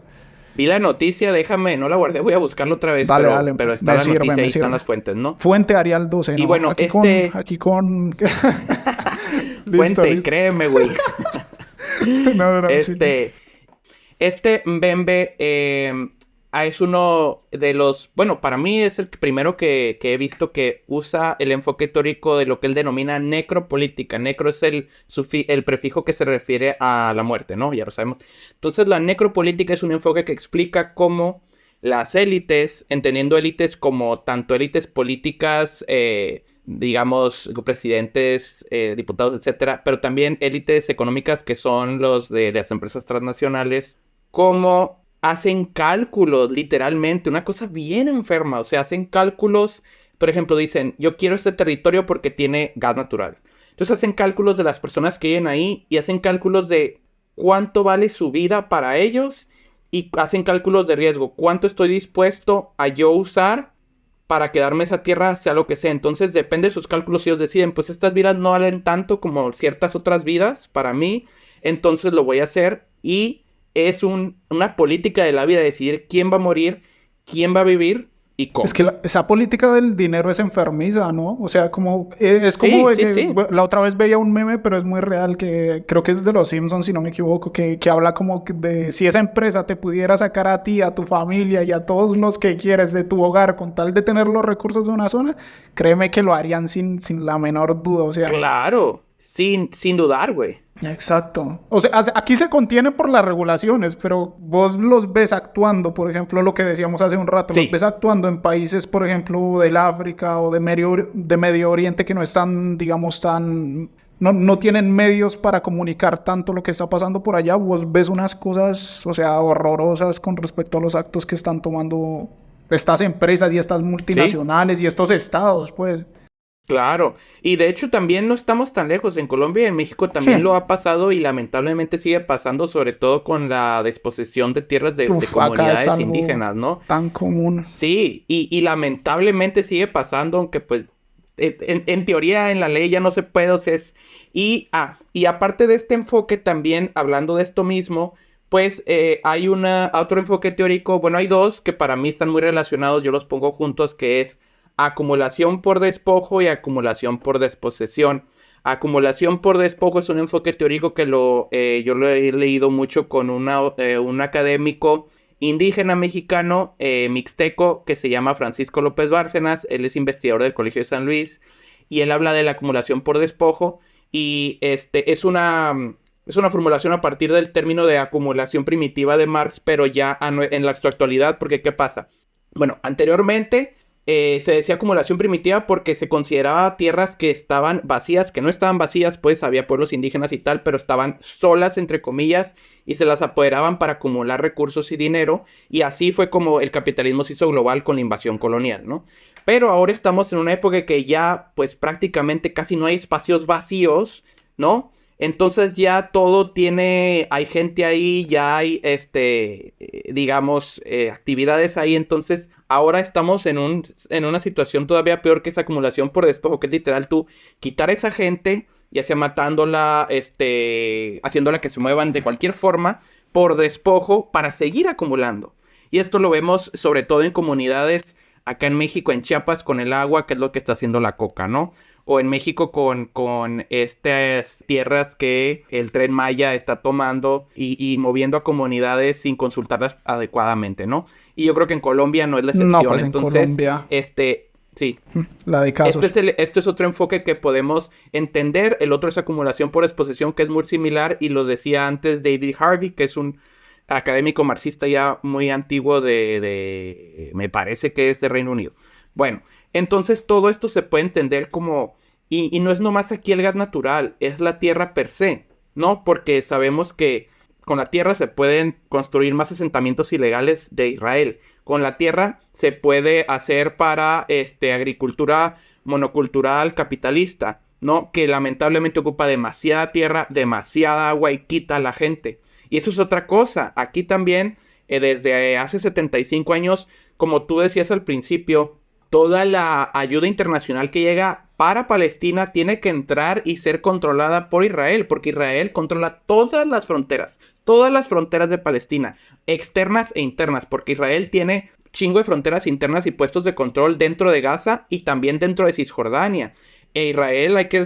Speaker 2: Vi la noticia, no la guardé, voy a buscarlo otra vez.
Speaker 1: Dale,
Speaker 2: pero está la noticia, ahí están las fuentes, ¿no?
Speaker 1: Fuente Arial 12, ¿no?
Speaker 2: Y bueno,
Speaker 1: aquí con...
Speaker 2: Fuente, listo. Créeme, güey.
Speaker 1: No,
Speaker 2: Mbembe es uno de los... Bueno, para mí es el primero que he visto que usa el enfoque teórico de lo que él denomina necropolítica. Necro es el prefijo que se refiere a la muerte, ¿no? Ya lo sabemos. Entonces, la necropolítica es un enfoque que explica cómo las élites, entendiendo élites como tanto élites políticas, digamos, presidentes, diputados, etcétera, pero también élites económicas que son los de las empresas transnacionales, como... hacen cálculos, literalmente, una cosa bien enferma. O sea, hacen cálculos, por ejemplo, dicen, yo quiero este territorio porque tiene gas natural. Entonces hacen cálculos de las personas que viven ahí y hacen cálculos de cuánto vale su vida para ellos y hacen cálculos de riesgo. ¿Cuánto estoy dispuesto a yo usar para quedarme esa tierra, sea lo que sea? Entonces depende de sus cálculos, ellos deciden, pues estas vidas no valen tanto como ciertas otras vidas para mí, entonces lo voy a hacer. Y es una política de la vida, decidir quién va a morir, quién va a vivir y cómo.
Speaker 1: Es que esa política del dinero es enfermiza, ¿no? O sea, es como...
Speaker 2: Sí.
Speaker 1: La otra vez veía un meme, pero es muy real, que creo que es de los Simpsons, si no me equivoco, que habla como de si esa empresa te pudiera sacar a ti, a tu familia y a todos los que quieres de tu hogar con tal de tener los recursos de una zona, créeme que lo harían sin la menor duda, o sea...
Speaker 2: Claro, sin dudar, güey.
Speaker 1: Exacto. O sea, aquí se contiene por las regulaciones, pero vos los ves actuando, por ejemplo, lo que decíamos hace un rato, los ves actuando en países, por ejemplo, del África o de Medio Oriente que no están, digamos, no tienen medios para comunicar tanto lo que está pasando por allá. Vos ves unas cosas, o sea, horrorosas con respecto a los actos que están tomando estas empresas y estas
Speaker 2: Sí,
Speaker 1: multinacionales y estos estados, pues.
Speaker 2: claro. Y de hecho también no estamos tan lejos. En Colombia y en México también lo
Speaker 1: Hmm.
Speaker 2: ha pasado y lamentablemente sigue pasando, sobre todo con la desposesión de tierras de
Speaker 1: Uf, acá es
Speaker 2: comunidades
Speaker 1: algo
Speaker 2: indígenas, ¿no?
Speaker 1: tan común.
Speaker 2: Sí, y lamentablemente sigue pasando, aunque pues en teoría en la ley ya no se puede, o sea, y aparte de este enfoque también, hablando de esto mismo, pues hay otro enfoque teórico, bueno, hay dos que para mí están muy relacionados, yo los pongo juntos, que es acumulación por despojo y acumulación por desposesión. Acumulación por despojo es un enfoque teórico que yo lo he leído mucho con un académico indígena mexicano mixteco que se llama Francisco López Bárcenas. Él es investigador del Colegio de San Luis y él habla de la acumulación por despojo y es una formulación a partir del término de acumulación primitiva de Marx, pero ya en la actualidad, porque ¿qué pasa? Bueno, anteriormente se decía acumulación primitiva porque se consideraba tierras que estaban vacías, que no estaban vacías, pues había pueblos indígenas y tal, pero estaban solas, entre comillas, y se las apoderaban para acumular recursos y dinero, y así fue como el capitalismo se hizo global con la invasión colonial, ¿no? Pero ahora estamos en una época que ya, pues prácticamente casi no hay espacios vacíos, ¿no? Entonces ya todo hay gente ahí, ya hay, digamos, actividades ahí. Entonces ahora estamos en una situación todavía peor que esa acumulación por despojo, que es literal tú quitar a esa gente, ya sea matándola, haciéndola que se muevan de cualquier forma, por despojo, para seguir acumulando. Y esto lo vemos sobre todo en comunidades acá en México, en Chiapas, con el agua, que es lo que está haciendo la coca, ¿no? O en México con estas tierras que el Tren Maya está tomando y moviendo a comunidades sin consultarlas adecuadamente, ¿no? Y yo creo que en Colombia no es la
Speaker 1: No,
Speaker 2: excepción.
Speaker 1: pues en
Speaker 2: Entonces,
Speaker 1: Colombia,
Speaker 2: sí.
Speaker 1: la de casos.
Speaker 2: Este es otro enfoque que podemos entender. El otro es acumulación por exposición, que es muy similar, y lo decía antes David Harvey, que es un académico marxista ya muy antiguo me parece que es de Reino Unido. Bueno, entonces todo esto se puede entender como, y no es nomás aquí el gas natural, es la tierra per se, ¿no? Porque sabemos que con la tierra se pueden construir más asentamientos ilegales de Israel. Con la tierra se puede hacer para agricultura monocultural capitalista, ¿no? Que lamentablemente ocupa demasiada tierra, demasiada agua y quita a la gente. Y eso es otra cosa. Aquí también, desde hace 75 años, como tú decías al principio, toda la ayuda internacional que llega para Palestina tiene que entrar y ser controlada por Israel, porque Israel controla todas las fronteras de Palestina, externas e internas, porque Israel tiene chingo de fronteras internas y puestos de control dentro de Gaza y también dentro de Cisjordania. E Israel, hay que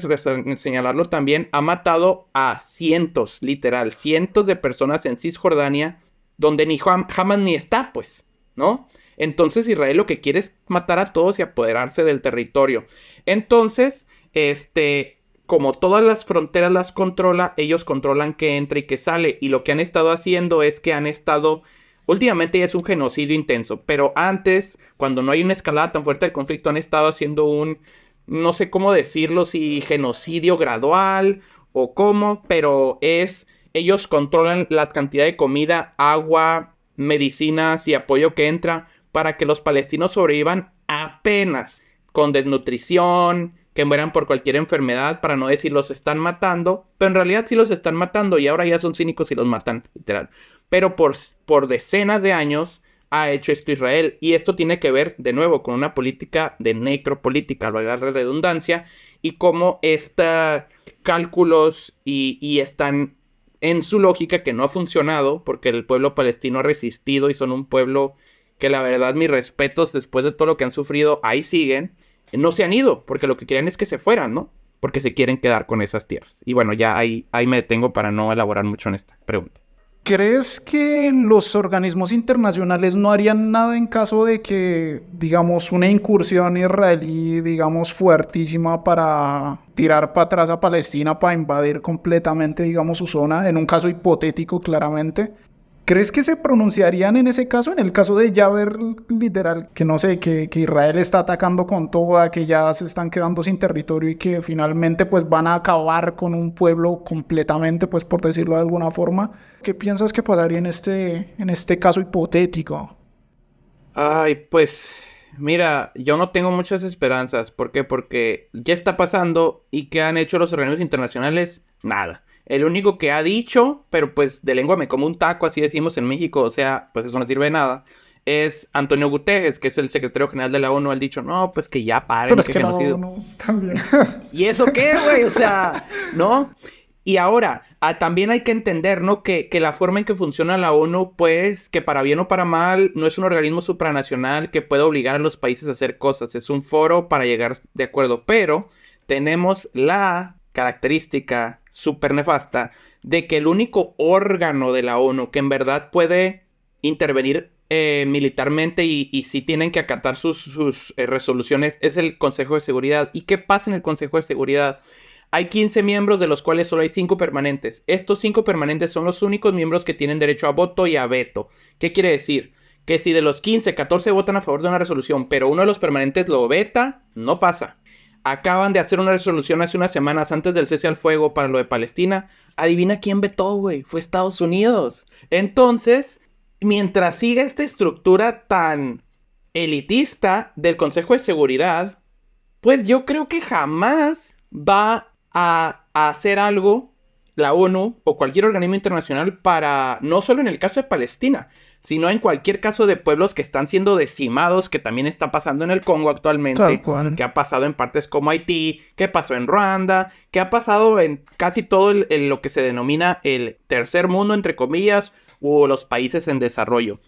Speaker 2: señalarlo también, ha matado a cientos, literal, cientos de personas en Cisjordania, donde ni Hamas ni está, pues, ¿no? Entonces Israel lo que quiere es matar a todos y apoderarse del territorio. Entonces, como todas las fronteras las controla, ellos controlan qué entra y qué sale. Y lo que han estado haciendo es que últimamente ya es un genocidio intenso, pero antes, cuando no hay una escalada tan fuerte del conflicto, han estado haciendo no sé cómo decirlo, si genocidio gradual o cómo, pero ellos controlan la cantidad de comida, agua, medicinas y apoyo que entra para que los palestinos sobrevivan apenas, con desnutrición, que mueran por cualquier enfermedad, para no decir los están matando, pero en realidad sí los están matando y ahora ya son cínicos y los matan, literal. Pero por decenas de años ha hecho esto Israel, y esto tiene que ver de nuevo con una política de necropolítica, valga la redundancia, y cómo estos cálculos y están en su lógica que no ha funcionado, porque el pueblo palestino ha resistido y son un pueblo que la verdad mis respetos después de todo lo que han sufrido, ahí siguen, no se han ido, porque lo que quieren es que se fueran, ¿no? Porque se quieren quedar con esas tierras. Y bueno, ya ahí me detengo para no elaborar mucho en esta pregunta.
Speaker 1: ¿Crees que los organismos internacionales no harían nada en caso de que, digamos, una incursión israelí, digamos, fuertísima para tirar para atrás a Palestina, para invadir completamente, digamos, su zona, en un caso hipotético, claramente? ¿Crees que se pronunciarían en ese caso, en el caso de ya ver literal que no sé, que Israel está atacando con toda, que ya se están quedando sin territorio y que finalmente pues van a acabar con un pueblo completamente, pues por decirlo de alguna forma? ¿Qué piensas que pasaría en este caso hipotético?
Speaker 2: Ay, pues, mira, yo no tengo muchas esperanzas. ¿Por qué? Porque ya está pasando y ¿qué han hecho los organismos internacionales? Nada. El único que ha dicho, pero pues de lengua me como un taco, así decimos en México, o sea, pues eso no sirve de nada, es Antonio Guterres, que es el secretario general de la ONU. Él ha dicho, no, pues que ya
Speaker 1: Pero
Speaker 2: paren
Speaker 1: es
Speaker 2: ese
Speaker 1: que la
Speaker 2: genocidio.
Speaker 1: ONU también.
Speaker 2: ¿Y eso qué, güey? O sea, ¿no? Y ahora, también hay que entender, ¿no? Que la forma en que funciona la ONU, pues, que para bien o para mal, no es un organismo supranacional que pueda obligar a los países a hacer cosas. Es un foro para llegar de acuerdo. Pero tenemos la característica súper nefasta de que el único órgano de la ONU que en verdad puede intervenir militarmente y si tienen que acatar sus resoluciones es el Consejo de Seguridad. ¿Y qué pasa en el Consejo de Seguridad? Hay 15 miembros, de los cuales solo hay 5 permanentes. Estos 5 permanentes son los únicos miembros que tienen derecho a voto y a veto. ¿Qué quiere decir? Que si de los 15, 14 votan a favor de una resolución, pero uno de los permanentes lo veta, no pasa. Acaban de hacer una resolución hace unas semanas antes del cese al fuego para lo de Palestina. Adivina quién vetó, güey. Fue Estados Unidos. Entonces, mientras siga esta estructura tan elitista del Consejo de Seguridad, pues yo creo que jamás va a hacer algo la ONU o cualquier organismo internacional para, no solo en el caso de Palestina, sino en cualquier caso de pueblos que están siendo decimados, que también está pasando en el Congo
Speaker 1: Tal
Speaker 2: actualmente,
Speaker 1: cual.
Speaker 2: que ha pasado en partes como Haití, que pasó en Ruanda, que ha pasado en casi todo lo que se denomina el tercer mundo, entre comillas, o los países en desarrollo.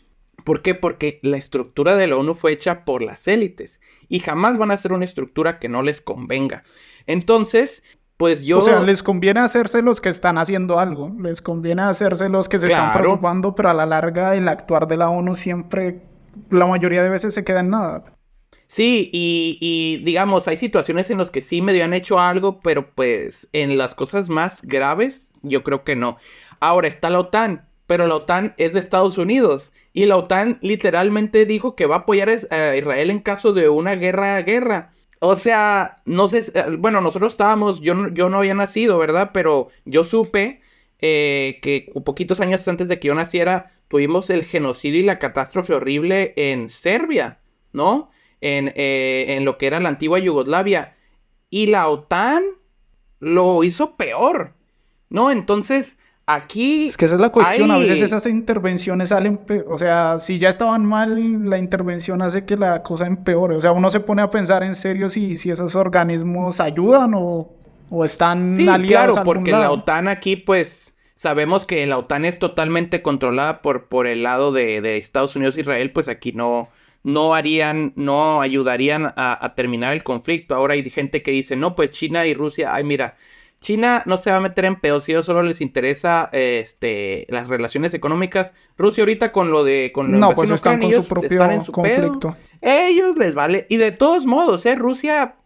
Speaker 2: ¿Por qué? Porque la estructura de la ONU fue hecha por las élites y jamás van a hacer una estructura que no les convenga. Entonces, pues
Speaker 1: O sea,
Speaker 2: yo,
Speaker 1: les conviene hacerse los que están haciendo algo, les conviene hacerse los que se están
Speaker 2: claro,
Speaker 1: preocupando, pero a la larga el actuar de la ONU siempre, la mayoría de veces se queda en nada.
Speaker 2: sí, y digamos, hay situaciones en las que sí medio han hecho algo, pero pues en las cosas más graves, yo creo que no. Ahora está la OTAN, pero la OTAN es de Estados Unidos y la OTAN literalmente dijo que va a apoyar a Israel en caso de una guerra. O sea, no sé, bueno, nosotros estábamos, yo no había nacido, ¿verdad? Pero yo supe que poquitos años antes de que yo naciera, tuvimos el genocidio y la catástrofe horrible en Serbia, ¿no? En lo que era la antigua Yugoslavia. Y la OTAN lo hizo peor, ¿no? Entonces,
Speaker 1: Es
Speaker 2: aquí
Speaker 1: que esa es la cuestión, a veces
Speaker 2: hay...
Speaker 1: esas intervenciones salen, o sea, si ya estaban mal, la intervención hace que la cosa empeore. O sea, uno se pone a pensar en serio si esos organismos ayudan o están
Speaker 2: Sí,
Speaker 1: aliados a
Speaker 2: claro,
Speaker 1: algún
Speaker 2: porque la
Speaker 1: lado.
Speaker 2: OTAN aquí, pues, sabemos que la OTAN es totalmente controlada por el lado de Estados Unidos e Israel, pues aquí no ayudarían a terminar el conflicto. Ahora hay gente que dice, no, pues China y Rusia, ay, mira, China no se va a meter en pedos, si a ellos solo les interesa las relaciones económicas. Rusia ahorita con la
Speaker 1: No, pues
Speaker 2: invasión a
Speaker 1: están
Speaker 2: Ucrania,
Speaker 1: con su
Speaker 2: ellos están en
Speaker 1: propio
Speaker 2: su pedo.
Speaker 1: conflicto.
Speaker 2: Ellos les vale. Y de todos modos, Rusia.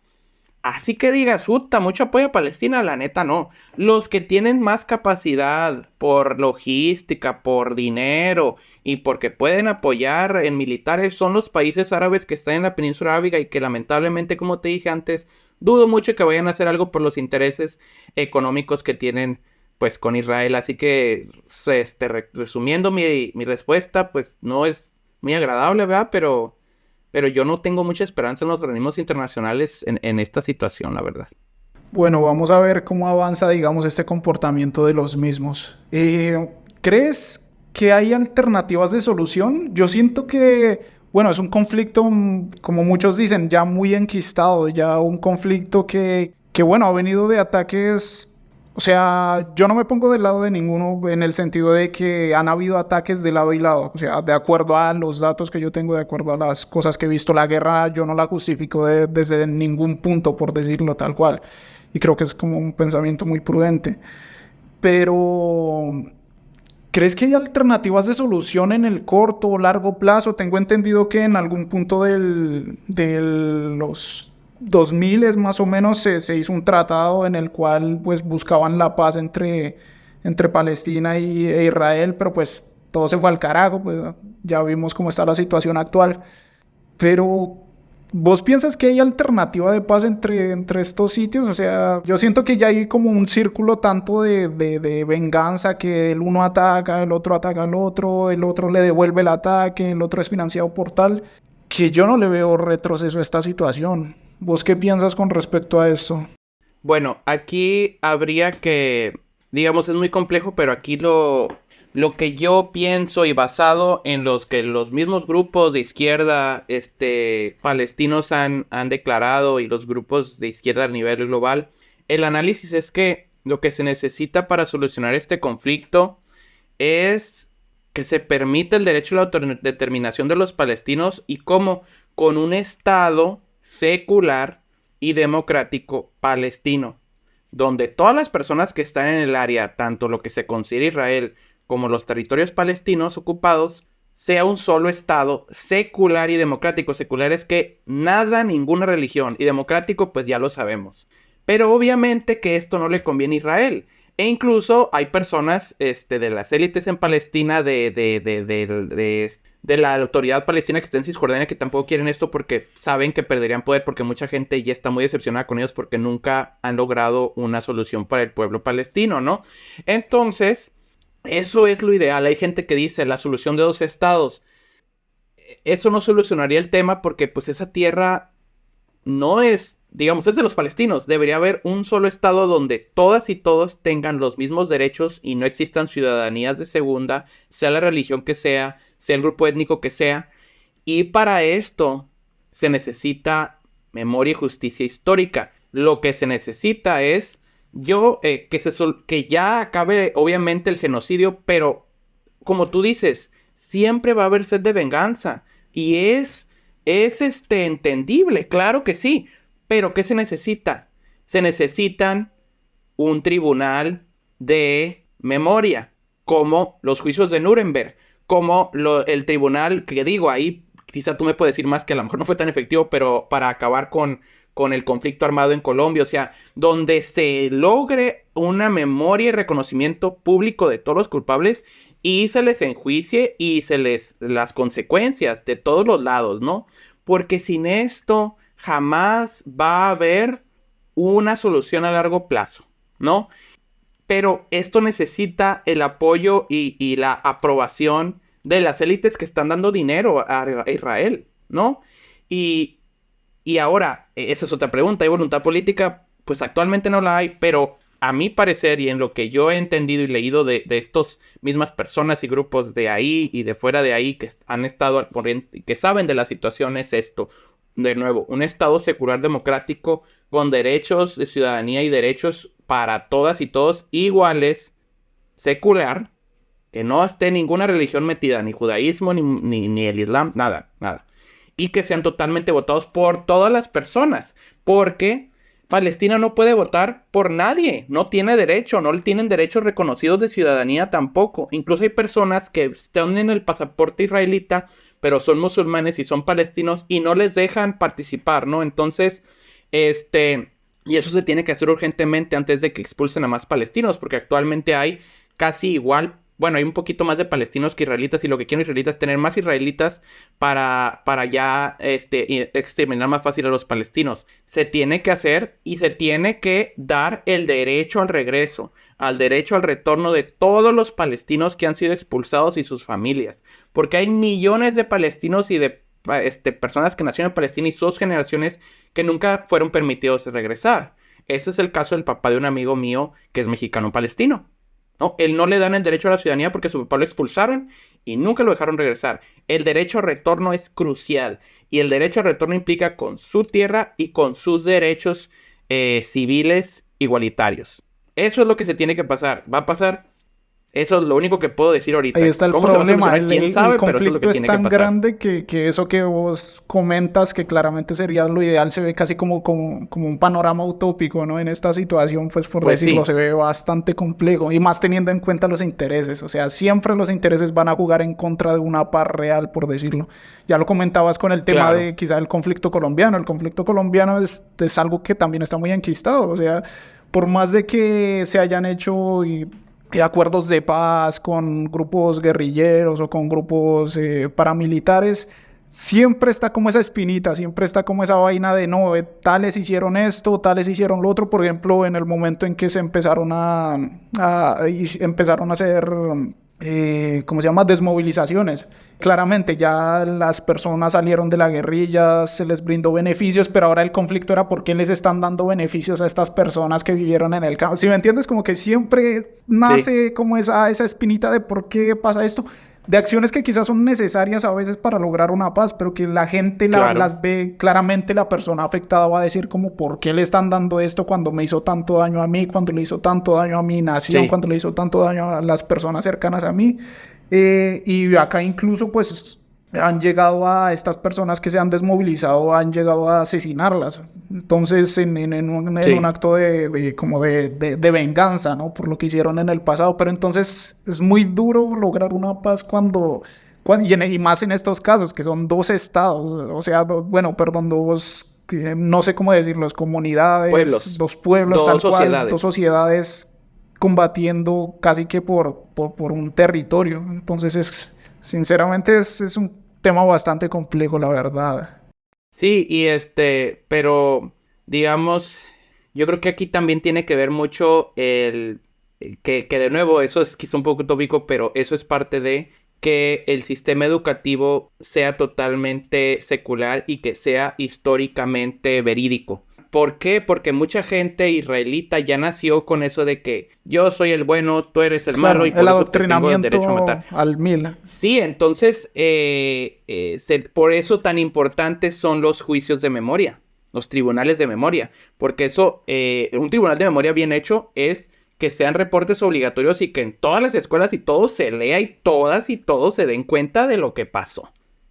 Speaker 2: Así que digas, puta, mucho apoyo a Palestina, la neta no. Los que tienen más capacidad por logística, por dinero y porque pueden apoyar en militares son los países árabes que están en la península arábiga y que lamentablemente, como te dije antes, dudo mucho que vayan a hacer algo por los intereses económicos que tienen pues con Israel. Así que, resumiendo mi respuesta, pues no es muy agradable, ¿verdad? Pero yo no tengo mucha esperanza en los organismos internacionales en esta situación, la verdad.
Speaker 1: Bueno, vamos a ver cómo avanza, digamos, este comportamiento de los mismos. ¿Crees que hay alternativas de solución? Yo siento que, bueno, es un conflicto, como muchos dicen, ya muy enquistado, ya un conflicto que bueno, ha venido de ataques. O sea, yo no me pongo del lado de ninguno en el sentido de que han habido ataques de lado y lado. O sea, de acuerdo a los datos que yo tengo, de acuerdo a las cosas que he visto, la guerra yo no la justifico desde ningún punto, por decirlo tal cual. Y creo que es como un pensamiento muy prudente. Pero, ¿crees que hay alternativas de solución en el corto o largo plazo? Tengo entendido que en algún punto de los 2000 más o menos se hizo un tratado en el cual pues buscaban la paz entre Palestina e Israel, pero pues todo se fue al carajo, pues ya vimos cómo está la situación actual. Pero ¿Vos piensas que hay alternativa de paz entre estos sitios? O sea, yo siento que ya hay como un círculo tanto de venganza, que el uno ataca, el otro ataca al otro, el otro le devuelve el ataque, el otro es financiado por tal, que yo no le veo retroceso a esta situación. ¿Vos qué piensas con respecto a esto?
Speaker 2: Bueno, aquí habría que, digamos, es muy complejo, pero aquí lo que yo pienso y basado en los que los mismos grupos de izquierda, palestinos han declarado y los grupos de izquierda a nivel global, el análisis es que lo que se necesita para solucionar este conflicto es que se permita el derecho a la autodeterminación de los palestinos y cómo con un Estado secular y democrático palestino, donde todas las personas que están en el área, tanto lo que se considera Israel como los territorios palestinos ocupados, sea un solo Estado secular y democrático. Secular es que nada, ninguna religión, y democrático pues ya lo sabemos. Pero obviamente que esto no le conviene a Israel. E incluso hay personas de las élites en Palestina, de la autoridad palestina que está en Cisjordania, que tampoco quieren esto porque saben que perderían poder, porque mucha gente ya está muy decepcionada con ellos porque nunca han logrado una solución para el pueblo palestino, ¿no? Entonces, eso es lo ideal. Hay gente que dice la solución de 2 estados. Eso no solucionaría el tema porque pues esa tierra no es, digamos, es de los palestinos. Debería haber un solo estado donde todas y todos tengan los mismos derechos y no existan ciudadanías de segunda, sea la religión que sea el grupo étnico que sea. Y para esto se necesita memoria y justicia histórica. Lo que se necesita es que ya acabe obviamente el genocidio, pero como tú dices, siempre va a haber sed de venganza. Y es entendible, claro que sí. Pero ¿qué se necesita? Se necesitan un tribunal de memoria, como los juicios de Nuremberg, como el tribunal, que digo, ahí quizá tú me puedes decir más, que a lo mejor no fue tan efectivo, pero para acabar con el conflicto armado en Colombia, o sea, donde se logre una memoria y reconocimiento público de todos los culpables y se les enjuicie y las consecuencias de todos los lados, ¿no? Porque sin esto jamás va a haber una solución a largo plazo, ¿no? Pero esto necesita el apoyo y la aprobación de las élites que están dando dinero a Israel, ¿no? Y ahora, esa es otra pregunta. ¿Hay voluntad política? Pues actualmente no la hay, pero a mi parecer y en lo que yo he entendido y leído de estas mismas personas y grupos de ahí y de fuera de ahí que han estado al corriente y que saben de la situación, es esto. De nuevo, un Estado secular democrático con derechos de ciudadanía y derechos para todas y todos iguales, secular, que no esté ninguna religión metida, ni judaísmo, ni el islam, nada. Y que sean totalmente votados por todas las personas, porque Palestina no puede votar por nadie, no tiene derecho, no tienen derechos reconocidos de ciudadanía tampoco. Incluso hay personas que están en el pasaporte israelita, pero son musulmanes y son palestinos y no les dejan participar, ¿no? Entonces, y eso se tiene que hacer urgentemente antes de que expulsen a más palestinos, porque actualmente hay casi igual, bueno, hay un poquito más de palestinos que israelitas y lo que quieren israelitas es tener más israelitas para ya exterminar más fácil a los palestinos. Se tiene que hacer y se tiene que dar el derecho al regreso, al derecho al retorno de todos los palestinos que han sido expulsados y sus familias. Porque hay millones de palestinos y de personas que nacieron en Palestina y sus generaciones que nunca fueron permitidos regresar. Ese es el caso del papá de un amigo mío que es mexicano-palestino, ¿no? Él no le dan el derecho a la ciudadanía porque su papá lo expulsaron y nunca lo dejaron regresar. El derecho al retorno es crucial y el derecho al retorno implica con su tierra y con sus derechos civiles igualitarios. Eso es lo que se tiene que pasar. ¿Va a pasar? Eso es lo único que puedo decir ahorita.
Speaker 1: Ahí está el
Speaker 2: ¿Cómo se va a
Speaker 1: problema.
Speaker 2: solucionar? ¿Quién sabe? Pero eso es lo que
Speaker 1: conflicto es
Speaker 2: tiene que
Speaker 1: tan
Speaker 2: pasar.
Speaker 1: grande que eso que vos comentas, que claramente sería lo ideal, se ve casi como un panorama utópico, ¿no? En esta situación, pues por
Speaker 2: Pues
Speaker 1: decirlo,
Speaker 2: sí,
Speaker 1: se ve bastante complejo. Y más teniendo en cuenta los intereses. O sea, siempre los intereses van a jugar en contra de una par real, por decirlo. Ya lo comentabas con el tema
Speaker 2: claro.
Speaker 1: de quizá el conflicto colombiano. El conflicto colombiano es algo que también está muy enquistado. O sea, por más de que se hayan hecho acuerdos de paz con grupos guerrilleros o con grupos paramilitares, siempre está como esa espinita, siempre está como esa vaina de no, tales hicieron esto, tales hicieron lo otro. Por ejemplo, en el momento en que se empezaron empezaron a hacer, ¿cómo se llama? Desmovilizaciones. Claramente ya las personas salieron de la guerrilla, se les brindó beneficios, pero ahora el conflicto era por qué les están dando beneficios a estas personas que vivieron en el campo. Si me entiendes, como que siempre
Speaker 2: Sí,
Speaker 1: nace como esa espinita de por qué pasa esto, de acciones que quizás son necesarias a veces para lograr una paz, pero que la gente
Speaker 2: claro.
Speaker 1: las ve claramente. La persona afectada va a decir como por qué le están dando esto cuando me hizo tanto daño a mí, cuando le hizo tanto daño a mi nación,
Speaker 2: Sí.
Speaker 1: cuando le hizo tanto daño a las personas cercanas a mí. Y acá incluso pues han llegado a estas personas que se han desmovilizado, han llegado a asesinarlas. Entonces, en un
Speaker 2: Sí.
Speaker 1: acto como de venganza, ¿no? Por lo que hicieron en el pasado. Pero entonces es muy duro lograr una paz y más en estos casos, que son dos estados, o sea, bueno, perdón, no sé cómo decirlo, comunidades,
Speaker 2: Pueblos.
Speaker 1: dos pueblos,
Speaker 2: Dos
Speaker 1: tal cual, dos
Speaker 2: sociedades.
Speaker 1: sociedades combatiendo casi que por un territorio. Entonces, sinceramente, es un tema bastante complejo, la verdad.
Speaker 2: Sí, y pero digamos, yo creo que aquí también tiene que ver mucho que de nuevo, eso es quizá un poco utópico, pero eso es parte de que el sistema educativo sea totalmente secular y que sea históricamente verídico. ¿Por qué? Porque mucha gente israelita ya nació con eso de que yo soy el bueno, tú eres el malo
Speaker 1: Claro,
Speaker 2: y
Speaker 1: el
Speaker 2: por eso te tengo el derecho a matar.
Speaker 1: adoctrinamiento al mil.
Speaker 2: Sí, entonces, por eso tan importantes son los juicios de memoria, los tribunales de memoria, porque eso, un tribunal de memoria bien hecho es que sean reportes obligatorios y que en todas las escuelas y todo se lea y todas y todos se den cuenta de lo que pasó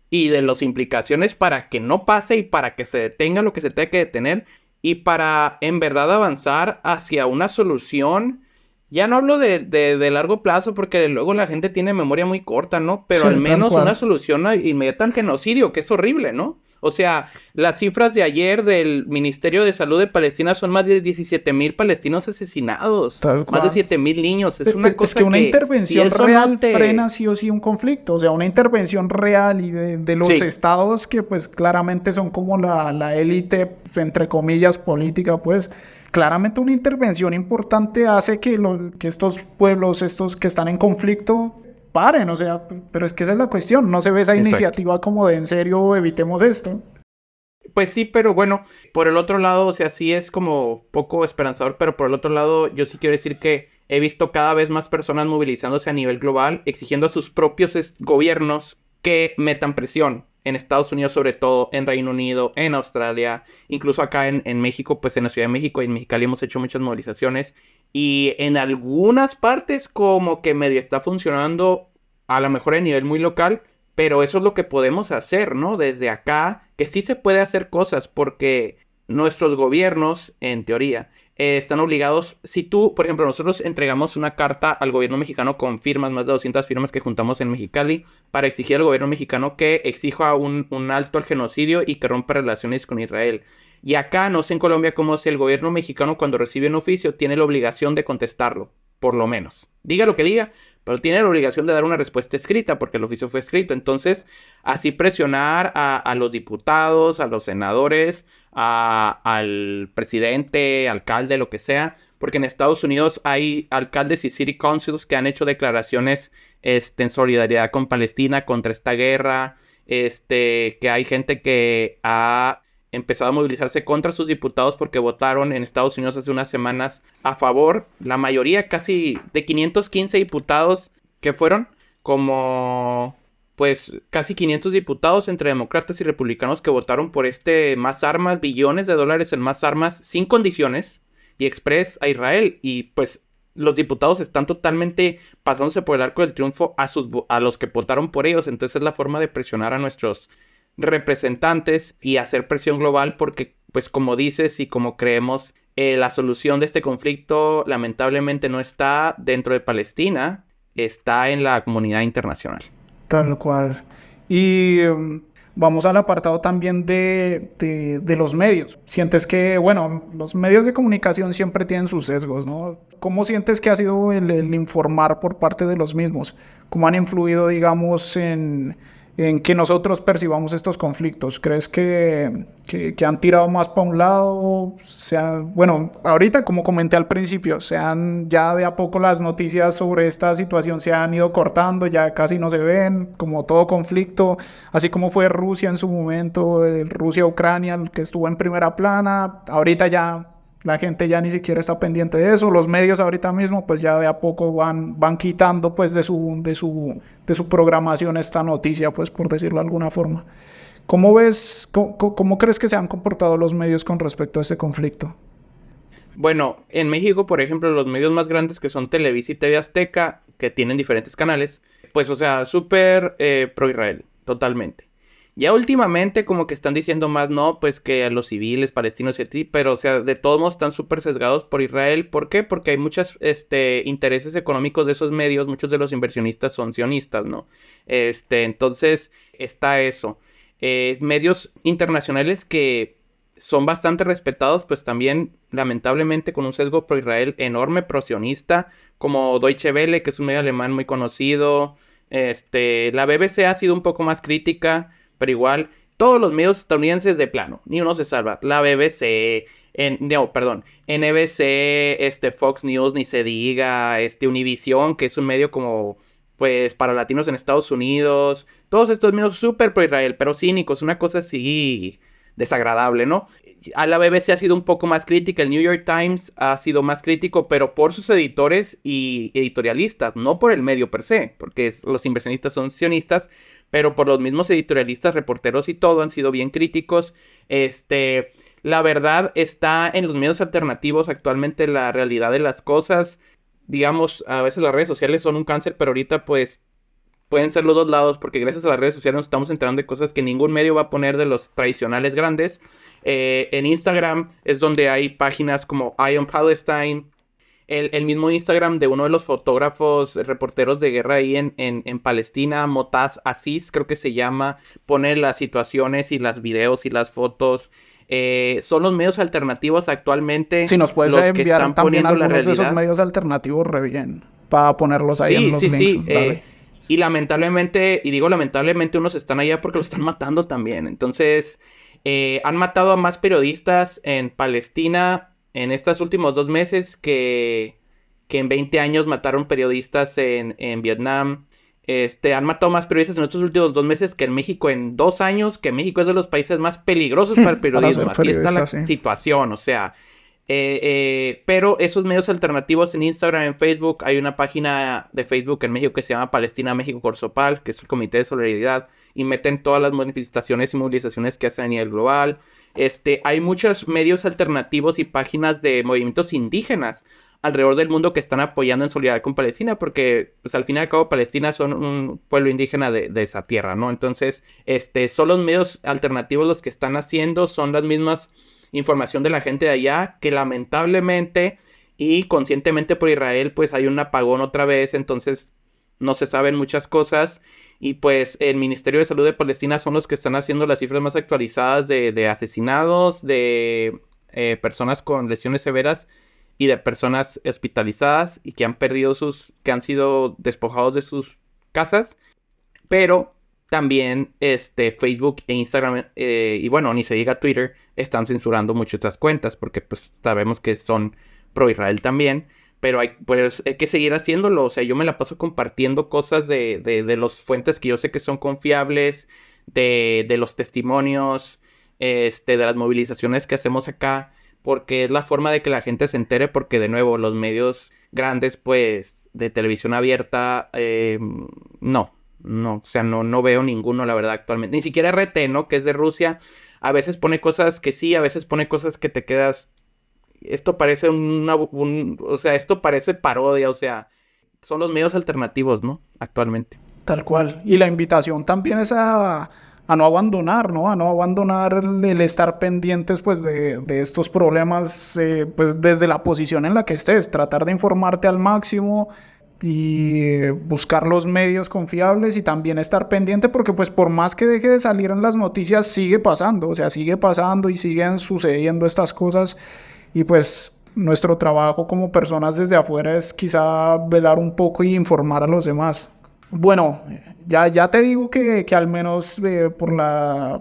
Speaker 2: y de las implicaciones para que no pase y para que se detenga lo que se tenga que detener y para en verdad avanzar hacia una solución. Ya no hablo de largo plazo porque luego la gente tiene memoria muy corta, ¿no? Pero al
Speaker 1: Sí, tal
Speaker 2: menos una
Speaker 1: cual.
Speaker 2: solución inmediata al genocidio, que es horrible, ¿no? O sea, las cifras de ayer del Ministerio de Salud de Palestina son más de 17,000 palestinos asesinados,
Speaker 1: Tal
Speaker 2: más de
Speaker 1: cual.
Speaker 2: 7,000 niños. Es una
Speaker 1: Es que
Speaker 2: cosa
Speaker 1: una
Speaker 2: que si
Speaker 1: intervención
Speaker 2: eso no
Speaker 1: real frena
Speaker 2: te...
Speaker 1: sí o sí un conflicto, o sea, una intervención real y de los
Speaker 2: Sí,
Speaker 1: estados que pues claramente son como la élite, entre comillas, política, pues claramente una intervención importante hace que estos pueblos, estos que están en conflicto, paren, o sea, pero es que esa es la cuestión, no se ve esa
Speaker 2: exacto.
Speaker 1: iniciativa como de en serio evitemos esto.
Speaker 2: Pues sí, pero bueno, por el otro lado, o sea, sí es como poco esperanzador, pero por el otro lado, yo sí quiero decir que he visto cada vez más personas movilizándose a nivel global, exigiendo a sus propios gobiernos que metan presión. En Estados Unidos, sobre todo, en Reino Unido, en Australia, incluso acá en México, pues en la Ciudad de México y en Mexicali hemos hecho muchas movilizaciones. Y en algunas partes, como que medio está funcionando, a lo mejor a nivel muy local, pero eso es lo que podemos hacer, ¿no? Desde acá, que sí se puede hacer cosas porque nuestros gobiernos, en teoría, están obligados. Si tú, por ejemplo, nosotros entregamos una carta al gobierno mexicano con firmas, más de 200 firmas que juntamos en Mexicali, para exigir al gobierno mexicano que exija un alto al genocidio y que rompa relaciones con Israel. Y acá, no sé en Colombia cómo es el gobierno mexicano cuando recibe un oficio, tiene la obligación de contestarlo, por lo menos. Diga lo que diga, pero tiene la obligación de dar una respuesta escrita porque el oficio fue escrito. Entonces, así presionar a los diputados, a los senadores, al presidente, alcalde, lo que sea, porque en Estados Unidos hay alcaldes y city councils que han hecho declaraciones en solidaridad con Palestina contra esta guerra, que hay gente que ha empezado a movilizarse contra sus diputados porque votaron en Estados Unidos hace unas semanas a favor. La mayoría, casi de 515 diputados que fueron, como pues casi 500 diputados entre demócratas y republicanos que votaron por más armas, billones de dólares en más armas sin condiciones y express a Israel. Y pues los diputados están totalmente pasándose por el arco del triunfo a los que votaron por ellos. Entonces es la forma de presionar a nuestros representantes y hacer presión global porque, pues como dices y como creemos, la solución de este conflicto lamentablemente no está dentro de Palestina, está en la comunidad internacional.
Speaker 1: Tal cual. Y vamos al apartado también de los medios. Sientes que, bueno, los medios de comunicación siempre tienen sus sesgos, ¿no? ¿Cómo sientes que ha sido el informar por parte de los mismos? ¿Cómo han influido, digamos, en que nosotros percibamos estos conflictos? ¿Crees que han tirado más para un lado? Bueno, ahorita, como comenté al principio, ya de a poco las noticias sobre esta situación se han ido cortando, ya casi no se ven, como todo conflicto, así como fue Rusia en su momento, Rusia-Ucrania, que estuvo en primera plana. Ahorita ya la gente ya ni siquiera está pendiente de eso. Los medios ahorita mismo pues ya de a poco van quitando pues de su programación esta noticia, pues por decirlo de alguna forma. ¿Cómo ves, cómo crees que se han comportado los medios con respecto a este conflicto?
Speaker 2: Bueno, en México, por ejemplo, los medios más grandes que son Televisa y TV Azteca, que tienen diferentes canales, pues o sea, súper pro Israel, totalmente. Ya últimamente como que están diciendo más, no, pues que a los civiles palestinos y así, pero o sea, de todos modos están súper sesgados por Israel. ¿Por qué? Porque hay muchos intereses económicos de esos medios, muchos de los inversionistas son sionistas, ¿no? Entonces está eso. Medios internacionales que son bastante respetados, pues también lamentablemente con un sesgo pro Israel enorme, pro sionista, como Deutsche Welle, que es un medio alemán muy conocido. La BBC ha sido un poco más crítica, pero igual, todos los medios estadounidenses de plano, ni uno se salva. La BBC, NBC, Fox News, ni se diga, Univision, que es un medio como, pues, para latinos en Estados Unidos. Todos estos medios súper pro Israel, pero cínicos, una cosa así desagradable, ¿no? A la BBC ha sido un poco más crítica, el New York Times ha sido más crítico, pero por sus editores y editorialistas, no por el medio per se, porque los inversionistas son sionistas, pero por los mismos editorialistas, reporteros y todo han sido bien críticos. La verdad está en los medios alternativos actualmente la realidad de las cosas. Digamos, a veces las redes sociales son un cáncer, pero ahorita pues pueden ser los dos lados, porque gracias a las redes sociales nos estamos enterando de cosas que ningún medio va a poner de los tradicionales grandes. En Instagram es donde hay páginas como Eye on Palestine. El mismo Instagram de uno de los fotógrafos, reporteros de guerra ahí en Palestina, Motaz Aziz, creo que se llama, pone las situaciones y las videos y las fotos. Son los medios alternativos actualmente.
Speaker 1: Si nos puedes
Speaker 2: los que
Speaker 1: enviar
Speaker 2: están
Speaker 1: también
Speaker 2: poniendo la
Speaker 1: algunos de
Speaker 2: realidad.
Speaker 1: esos medios alternativos re bien, para ponerlos ahí en los links.
Speaker 2: Sí. Y lamentablemente, y digo lamentablemente, unos están allá porque los están matando también. Entonces, han matado a más periodistas en Palestina en estos últimos 2 meses que en 20 años mataron periodistas en Vietnam. Han matado más periodistas en estos últimos 2 meses que en México en 2 años, que México es de los países más peligrosos para el periodismo. Así está la situación, o sea. Pero esos medios alternativos en Instagram, en Facebook, hay una página de Facebook en México que se llama Palestina México Corsopal, que es el Comité de Solidaridad, y meten todas las manifestaciones y movilizaciones que hacen a nivel global. Hay muchos medios alternativos y páginas de movimientos indígenas alrededor del mundo que están apoyando en solidaridad con Palestina, porque pues al fin y al cabo Palestina son un pueblo indígena de esa tierra, ¿no? Entonces, son los medios alternativos los que están haciendo, son las mismas información de la gente de allá, que lamentablemente y conscientemente por Israel pues hay un apagón otra vez, entonces no se saben muchas cosas, y pues el Ministerio de Salud de Palestina son los que están haciendo las cifras más actualizadas de asesinados, de personas con lesiones severas y de personas hospitalizadas y que han perdido que han sido despojados de sus casas. Pero también Facebook e Instagram, y bueno, ni se diga Twitter, están censurando mucho estas cuentas porque pues sabemos que son pro Israel también, pero hay que seguir haciéndolo. O sea, yo me la paso compartiendo cosas de las fuentes que yo sé que son confiables, de los testimonios, de las movilizaciones que hacemos acá, porque es la forma de que la gente se entere, porque de nuevo los medios grandes pues de televisión abierta no, o sea, no veo ninguno, la verdad, actualmente. Ni siquiera RT, ¿no? Que es de Rusia. A veces pone cosas que sí, a veces pone cosas que te quedas. Esto parece o sea, esto parece parodia, o sea, son los medios alternativos, ¿no? Actualmente.
Speaker 1: Tal cual. Y la invitación también es a no abandonar, ¿no? A no abandonar el estar pendientes, pues, de estos problemas, pues, desde la posición en la que estés. Tratar de informarte al máximo y buscar los medios confiables y también estar pendiente, porque pues por más que deje de salir en las noticias sigue pasando, o sea, sigue pasando y siguen sucediendo estas cosas, y pues nuestro trabajo como personas desde afuera es quizá velar un poco y informar a los demás. Bueno, ya te digo que al menos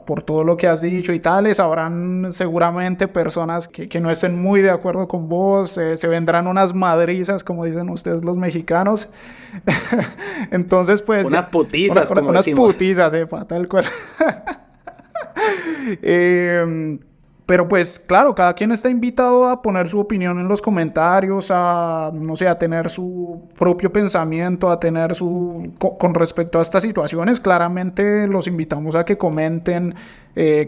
Speaker 1: por todo lo que has dicho y tales, habrán seguramente personas que no estén muy de acuerdo con vos, se vendrán unas madrizas, como dicen ustedes los mexicanos. Entonces, pues,
Speaker 2: Unas putizas, como
Speaker 1: unas
Speaker 2: decimos.
Speaker 1: putizas, tal cual. Eh, pero pues claro, cada quien está invitado a poner su opinión en los comentarios, a, no sé, a tener su propio pensamiento, a tener con respecto a estas situaciones. Claramente los invitamos a que comenten,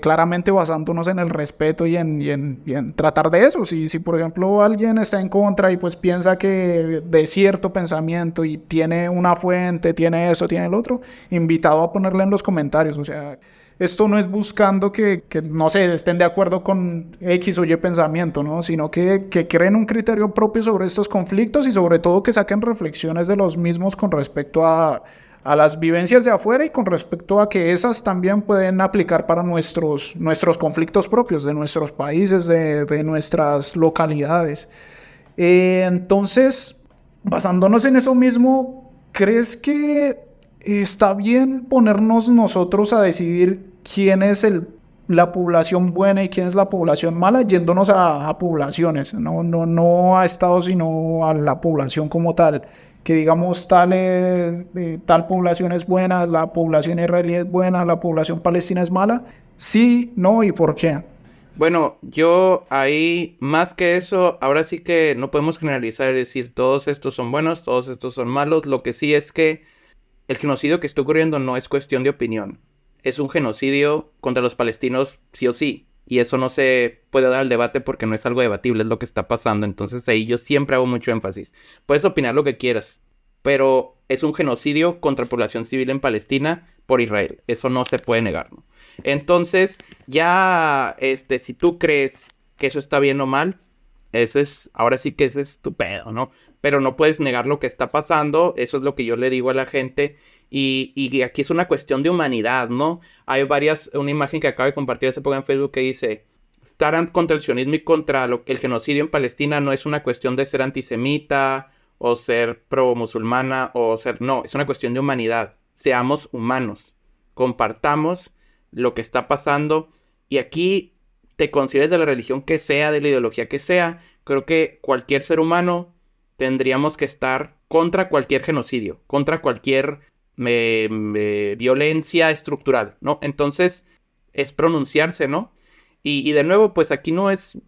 Speaker 1: claramente basándonos en el respeto y en tratar de eso. Si por ejemplo alguien está en contra y pues piensa que de cierto pensamiento y tiene una fuente, tiene eso, tiene el otro, invitado a ponerle en los comentarios. O sea, esto no es buscando que, no sé, estén de acuerdo con X o Y pensamiento, ¿no? Sino que creen un criterio propio sobre estos conflictos y sobre todo que saquen reflexiones de los mismos con respecto a las vivencias de afuera y con respecto a que esas también pueden aplicar para nuestros conflictos propios, de nuestros países, de nuestras localidades. Entonces, basándonos en eso mismo, ¿crees que está bien ponernos nosotros a decidir quién es la población buena y quién es la población mala, yéndonos a poblaciones, no a estados, sino a la población como tal? Que digamos tal población es buena, la población israelí es buena, la población palestina es mala. Sí, no y por qué.
Speaker 2: Bueno, yo ahí, más que eso, ahora sí que no podemos generalizar y decir todos estos son buenos, todos estos son malos. Lo que sí es que el genocidio que está ocurriendo no es cuestión de opinión. Es un genocidio contra los palestinos sí o sí. Y eso no se puede dar al debate porque no es algo debatible, es lo que está pasando. Entonces ahí yo siempre hago mucho énfasis. Puedes opinar lo que quieras, pero es un genocidio contra población civil en Palestina por Israel. Eso no se puede negar, ¿no? Entonces, ya, si tú crees que eso está bien o mal, ahora sí que ese es tu pedo, ¿no? Pero no puedes negar lo que está pasando, eso es lo que yo le digo a la gente, y aquí es una cuestión de humanidad, ¿no? Hay una imagen que acabo de compartir hace poco en Facebook que dice, estar contra el sionismo y contra el genocidio en Palestina no es una cuestión de ser antisemita, o ser pro musulmana, no, es una cuestión de humanidad, seamos humanos, compartamos lo que está pasando, y aquí te consideres de la religión que sea, de la ideología que sea, creo que cualquier ser humano tendríamos que estar contra cualquier genocidio, contra cualquier violencia estructural, ¿no? Entonces, es pronunciarse, ¿no? Y de nuevo, pues aquí no es,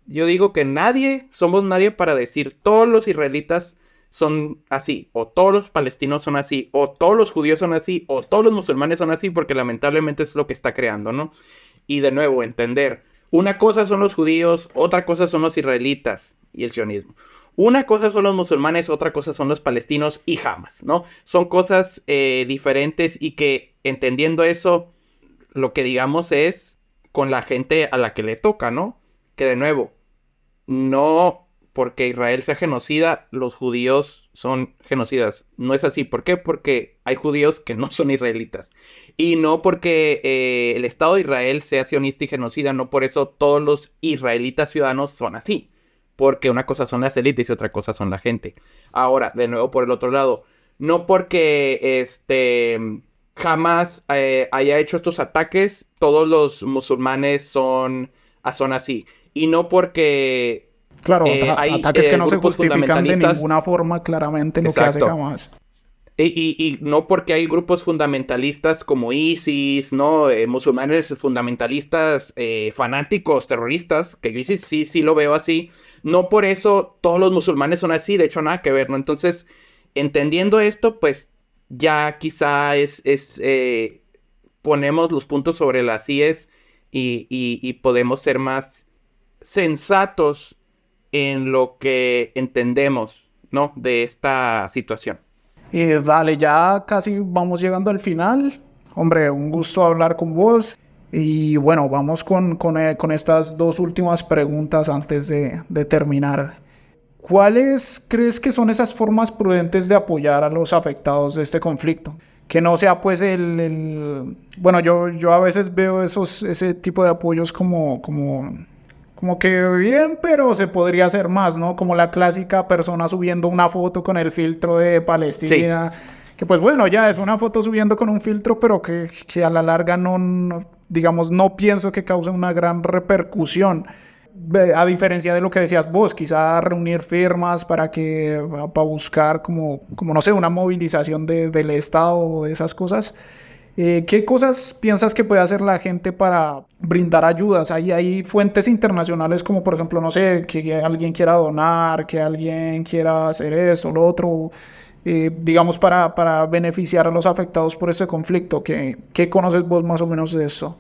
Speaker 2: yo digo que somos nadie para decir todos los israelitas son así, o todos los palestinos son así, o todos los judíos son así, o todos los musulmanes son así, porque lamentablemente es lo que está creando, ¿no? Y de nuevo, entender, una cosa son los judíos, otra cosa son los israelitas y el sionismo. Una cosa son los musulmanes, otra cosa son los palestinos y Hamas, ¿no? Son cosas diferentes y que entendiendo eso, lo que digamos es con la gente a la que le toca, ¿no? Que de nuevo, no porque Israel sea genocida, los judíos son genocidas. No es así. ¿Por qué? Porque hay judíos que no son israelitas. Y no porque el Estado de Israel sea sionista y genocida, no por eso todos los israelitas ciudadanos son así. Porque una cosa son las élites y otra cosa son la gente. Ahora, de nuevo por el otro lado, no porque jamás haya hecho estos ataques, todos los musulmanes son así. Y no porque
Speaker 1: Claro,
Speaker 2: hay
Speaker 1: ataques que no se
Speaker 2: grupos
Speaker 1: justifican de
Speaker 2: fundamentalistas.
Speaker 1: ninguna forma, claramente lo que hace
Speaker 2: Exacto.
Speaker 1: Hamas.
Speaker 2: Y no porque hay grupos fundamentalistas como ISIS, ¿no? Musulmanes fundamentalistas, fanáticos, terroristas, que yo ISIS sí lo veo así. No por eso todos los musulmanes son así, de hecho nada que ver, ¿no? Entonces, entendiendo esto, pues ya quizá ponemos los puntos sobre las IES y podemos ser más sensatos en lo que entendemos, ¿no? De esta situación.
Speaker 1: Dale, ya casi vamos llegando al final. Hombre, un gusto hablar con vos. Y bueno, vamos con estas dos últimas preguntas antes de terminar. ¿Cuáles crees que son esas formas prudentes de apoyar a los afectados de este conflicto? Que no sea pues Bueno, yo a veces veo ese tipo de apoyos como que bien, pero se podría hacer más, ¿no? Como la clásica persona subiendo una foto con el filtro de
Speaker 2: Sí.
Speaker 1: Palestina que pues bueno, ya es una foto subiendo con un filtro, pero que a la larga digamos, no pienso que cause una gran repercusión. A diferencia de lo que decías vos, quizá reunir firmas para buscar como no sé, una movilización del Estado o de esas cosas. ¿Qué cosas piensas que puede hacer la gente para brindar ayudas? Hay fuentes internacionales como por ejemplo, no sé, que alguien quiera donar, que alguien quiera hacer eso, lo otro, digamos para beneficiar a los afectados por ese conflicto. ¿Qué conoces vos más o menos de eso?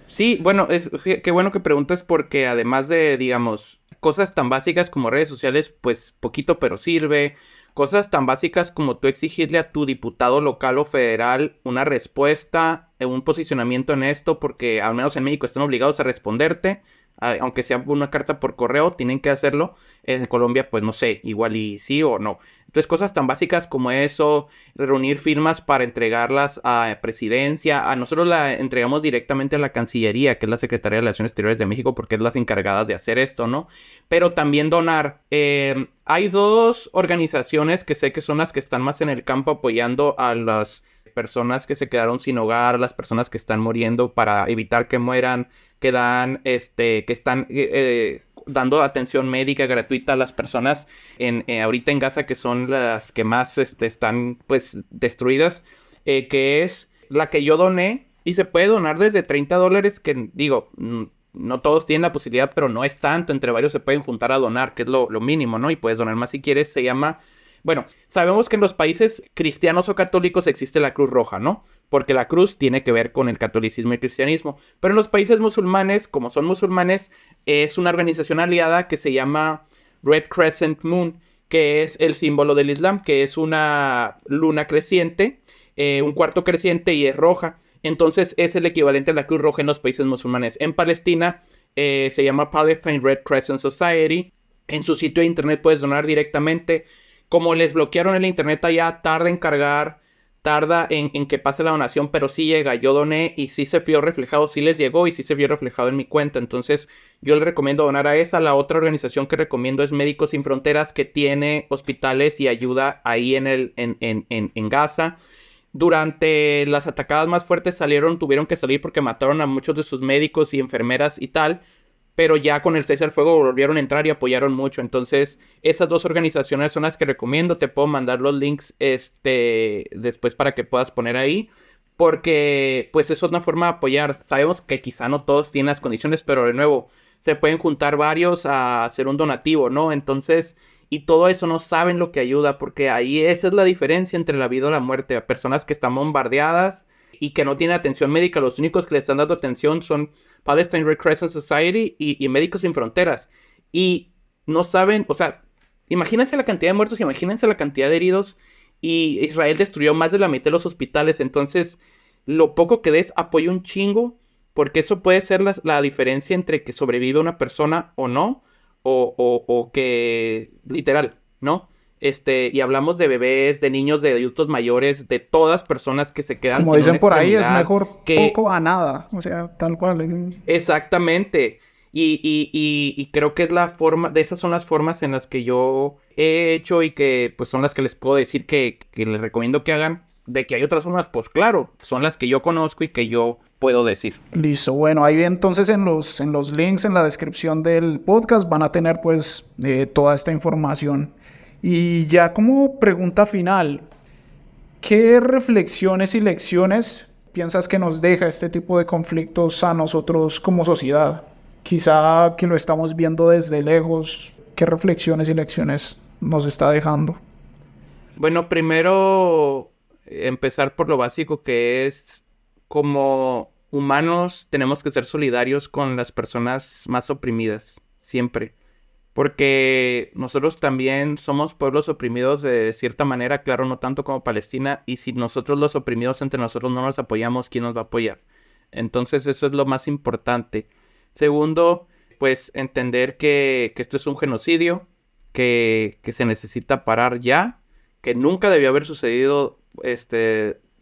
Speaker 2: Sí, bueno, qué bueno que preguntas porque además de, digamos, cosas tan básicas como redes sociales, pues poquito pero sirve. Cosas tan básicas como tú exigirle a tu diputado local o federal una respuesta, un posicionamiento en esto, porque al menos en México están obligados a responderte, aunque sea una carta por correo, tienen que hacerlo. En Colombia, pues no sé, igual y sí o no. Entonces, cosas tan básicas como eso, reunir firmas para entregarlas a presidencia. A nosotros la entregamos directamente a la Cancillería, que es la Secretaría de Relaciones Exteriores de México, porque es las encargadas de hacer esto, ¿no? Pero también donar. Hay dos organizaciones que sé que son las que están más en el campo apoyando a las personas que se quedaron sin hogar, las personas que están muriendo para evitar que mueran, que dan, que están dando atención médica gratuita a las personas ahorita en Gaza, que son las que más están pues destruidas, que es la que yo doné, y se puede donar desde $30, que digo, no todos tienen la posibilidad, pero no es tanto, entre varios se pueden juntar a donar, que es lo mínimo, ¿no? Y puedes donar más si quieres. Se llama, bueno, sabemos que en los países cristianos o católicos existe la Cruz Roja, ¿no? Porque la cruz tiene que ver con el catolicismo y el cristianismo. Pero en los países musulmanes, como son musulmanes, es una organización aliada que se llama Red Crescent Moon, que es el símbolo del Islam, que es una luna creciente, un cuarto creciente, y es roja. Entonces es el equivalente a la Cruz Roja en los países musulmanes. En Palestina se llama Palestine Red Crescent Society. En su sitio de internet puedes donar directamente. Como les bloquearon el internet allá, tarda en cargar, tarda en que pase la donación, pero sí llega. Yo doné y sí se vio reflejado, sí les llegó y sí se vio reflejado en mi cuenta. Entonces yo les recomiendo donar a esa. La otra organización que recomiendo es Médicos Sin Fronteras, que tiene hospitales y ayuda ahí en Gaza. Durante las atacadas más fuertes tuvieron que salir porque mataron a muchos de sus médicos y enfermeras y tal, pero ya con el cese al fuego volvieron a entrar y apoyaron mucho. Entonces, esas dos organizaciones son las que recomiendo. Te puedo mandar los links después para que puedas poner ahí, porque pues es una forma de apoyar. Sabemos que quizá no todos tienen las condiciones, pero de nuevo, se pueden juntar varios a hacer un donativo, ¿no? Entonces, y todo eso no saben lo que ayuda, porque ahí esa es la diferencia entre la vida o la muerte. A personas que están bombardeadas y que no tienen atención médica, los únicos que le están dando atención son Palestine Red Crescent Society y Médicos Sin Fronteras. Y no saben, o sea, imagínense la cantidad de muertos, imagínense la cantidad de heridos. Y Israel destruyó más de la mitad de los hospitales. Entonces, lo poco que des, apoya un chingo, porque eso puede ser la diferencia entre que sobrevive una persona o no, o que, literal, ¿no? Y hablamos de bebés, de niños, de adultos mayores, de todas personas que se quedan
Speaker 1: Como
Speaker 2: sin una
Speaker 1: dicen por ahí, es
Speaker 2: extremidad,
Speaker 1: mejor
Speaker 2: que
Speaker 1: poco a nada. O sea, tal cual.
Speaker 2: exactamente. Y creo que es la forma, de esas son las formas en las que yo he hecho y que pues son las que les puedo decir que les recomiendo que hagan. De que hay otras formas, pues claro, son las que yo conozco y que yo puedo decir.
Speaker 1: Listo, bueno, ahí entonces en los links en la descripción del podcast van a tener pues toda esta información. Y ya como pregunta final, ¿qué reflexiones y lecciones piensas que nos deja este tipo de conflictos a nosotros como sociedad? Quizá que lo estamos viendo desde lejos, ¿qué reflexiones y lecciones nos está dejando?
Speaker 2: Bueno, primero empezar por lo básico, que es como humanos tenemos que ser solidarios con las personas más oprimidas, siempre. Porque nosotros también somos pueblos oprimidos de cierta manera, claro, no tanto como Palestina, y si nosotros los oprimidos entre nosotros no nos apoyamos, ¿quién nos va a apoyar? Entonces eso es lo más importante. Segundo, pues entender que esto es un genocidio, que se necesita parar ya, que nunca debió haber sucedido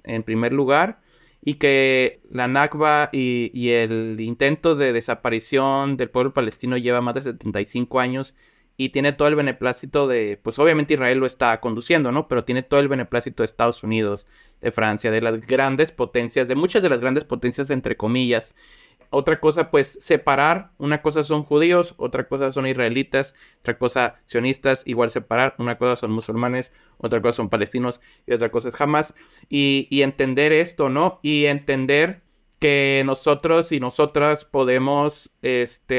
Speaker 2: en primer lugar, y que la Nakba y el intento de desaparición del pueblo palestino lleva más de 75 años y tiene todo el beneplácito de, pues obviamente Israel lo está conduciendo, ¿no? Pero tiene todo el beneplácito de Estados Unidos, de Francia, de las grandes potencias, de muchas de las grandes potencias entre comillas. Otra cosa, pues separar, una cosa son judíos, otra cosa son israelitas, otra cosa sionistas, igual separar, una cosa son musulmanes, otra cosa son palestinos y otra cosa es Hamas. Y entender esto, ¿no? Y entender que nosotros y nosotras podemos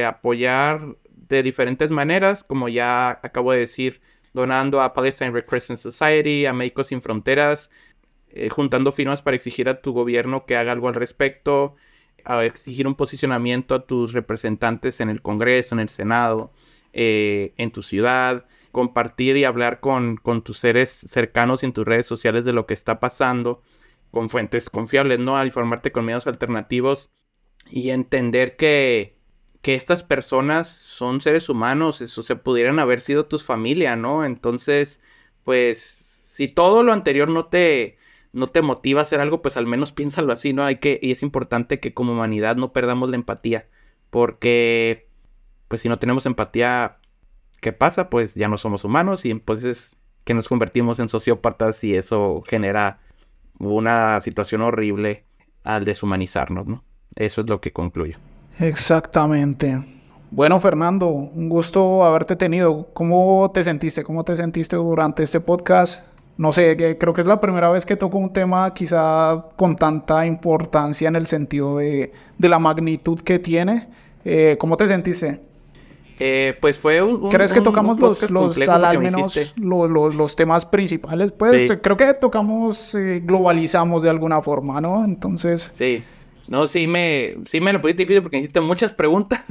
Speaker 2: apoyar de diferentes maneras, como ya acabo de decir, donando a Palestine Red Crescent Society, a Médicos Sin Fronteras, juntando firmas para exigir a tu gobierno que haga algo al respecto, a exigir un posicionamiento a tus representantes en el Congreso, en el Senado, en tu ciudad, compartir y hablar con tus seres cercanos y en tus redes sociales de lo que está pasando, con fuentes confiables, ¿no? Al informarte con medios alternativos y entender que estas personas son seres humanos, eso se pudieran haber sido tu familia, ¿no? Entonces, pues, si todo lo anterior no te motiva a hacer algo, pues al menos piénsalo así, ¿no? Y es importante que como humanidad no perdamos la empatía, porque, pues, si no tenemos empatía, ¿qué pasa? Pues ya no somos humanos y entonces que nos convertimos en sociópatas y eso genera una situación horrible al deshumanizarnos, ¿no? Eso es lo que concluyo.
Speaker 1: Exactamente. Bueno, Fernando, un gusto haberte tenido. ¿Cómo te sentiste? ¿Cómo te sentiste durante este podcast? No sé, creo que es la primera vez que toco un tema quizá con tanta importancia en el sentido de la magnitud que tiene. ¿Cómo te sentiste?
Speaker 2: Pues fue
Speaker 1: ¿Crees que tocamos al
Speaker 2: menos
Speaker 1: los temas principales? Pues
Speaker 2: sí.
Speaker 1: Creo que tocamos, globalizamos de alguna forma, ¿no? Entonces...
Speaker 2: Sí. No, sí me lo pusiste difícil porque hiciste muchas preguntas.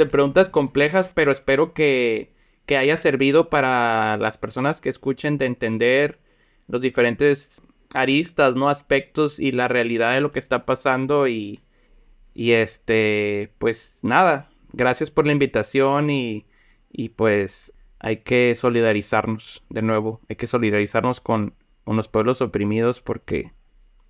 Speaker 2: Preguntas complejas, pero espero que haya servido para las personas que escuchen de entender los diferentes aristas, ¿no? Aspectos y la realidad de lo que está pasando y pues nada, gracias por la invitación y pues hay que solidarizarnos de nuevo, hay que solidarizarnos con los pueblos oprimidos porque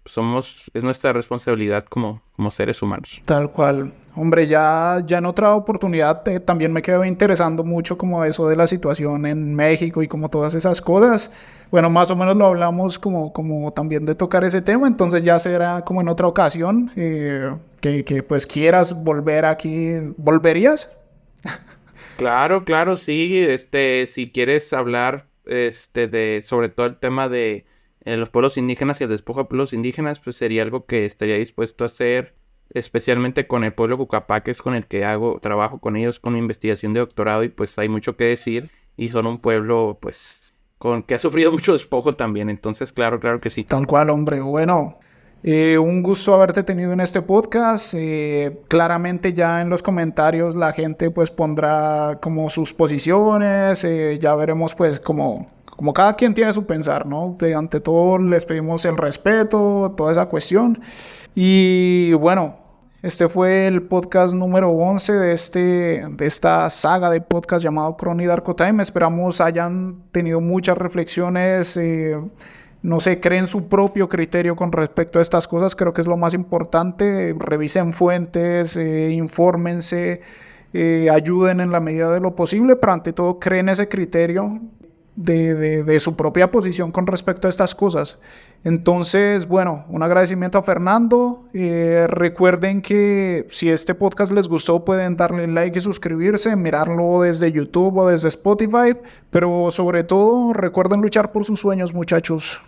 Speaker 2: es nuestra responsabilidad como seres humanos.
Speaker 1: Tal cual. Hombre, ya en otra oportunidad también me quedó interesando mucho como eso de la situación en México y como todas esas cosas. Bueno, más o menos lo hablamos como también de tocar ese tema, entonces ya será como en otra ocasión que pues quieras volver aquí. ¿Volverías?
Speaker 2: Claro, sí. Si quieres hablar sobre todo el tema de los pueblos indígenas y el despojo de pueblos indígenas, pues sería algo que estaría dispuesto a hacer, especialmente con el pueblo Cucapá, que es con el que trabajo con ellos con mi investigación de doctorado y pues hay mucho que decir y son un pueblo pues que ha sufrido mucho despojo también, entonces claro que sí.
Speaker 1: Tal cual, hombre. Bueno, un gusto haberte tenido en este podcast. Claramente ya en los comentarios la gente pues pondrá como sus posiciones, ya veremos pues como cada quien tiene su pensar, ¿no? Ante todo les pedimos el respeto, toda esa cuestión. Y bueno, este fue el podcast número 11 de esta saga de podcast llamado Chrony Darko Time. Esperamos hayan tenido muchas reflexiones, no sé, creen su propio criterio con respecto a estas cosas. Creo que es lo más importante. Revisen fuentes, infórmense, ayuden en la medida de lo posible, pero ante todo creen ese criterio de su propia posición con respecto a estas cosas. Entonces, bueno, un agradecimiento a Fernando. Recuerden que si este podcast les gustó pueden darle like y suscribirse, mirarlo desde YouTube o desde Spotify, pero sobre todo recuerden luchar por sus sueños, muchachos.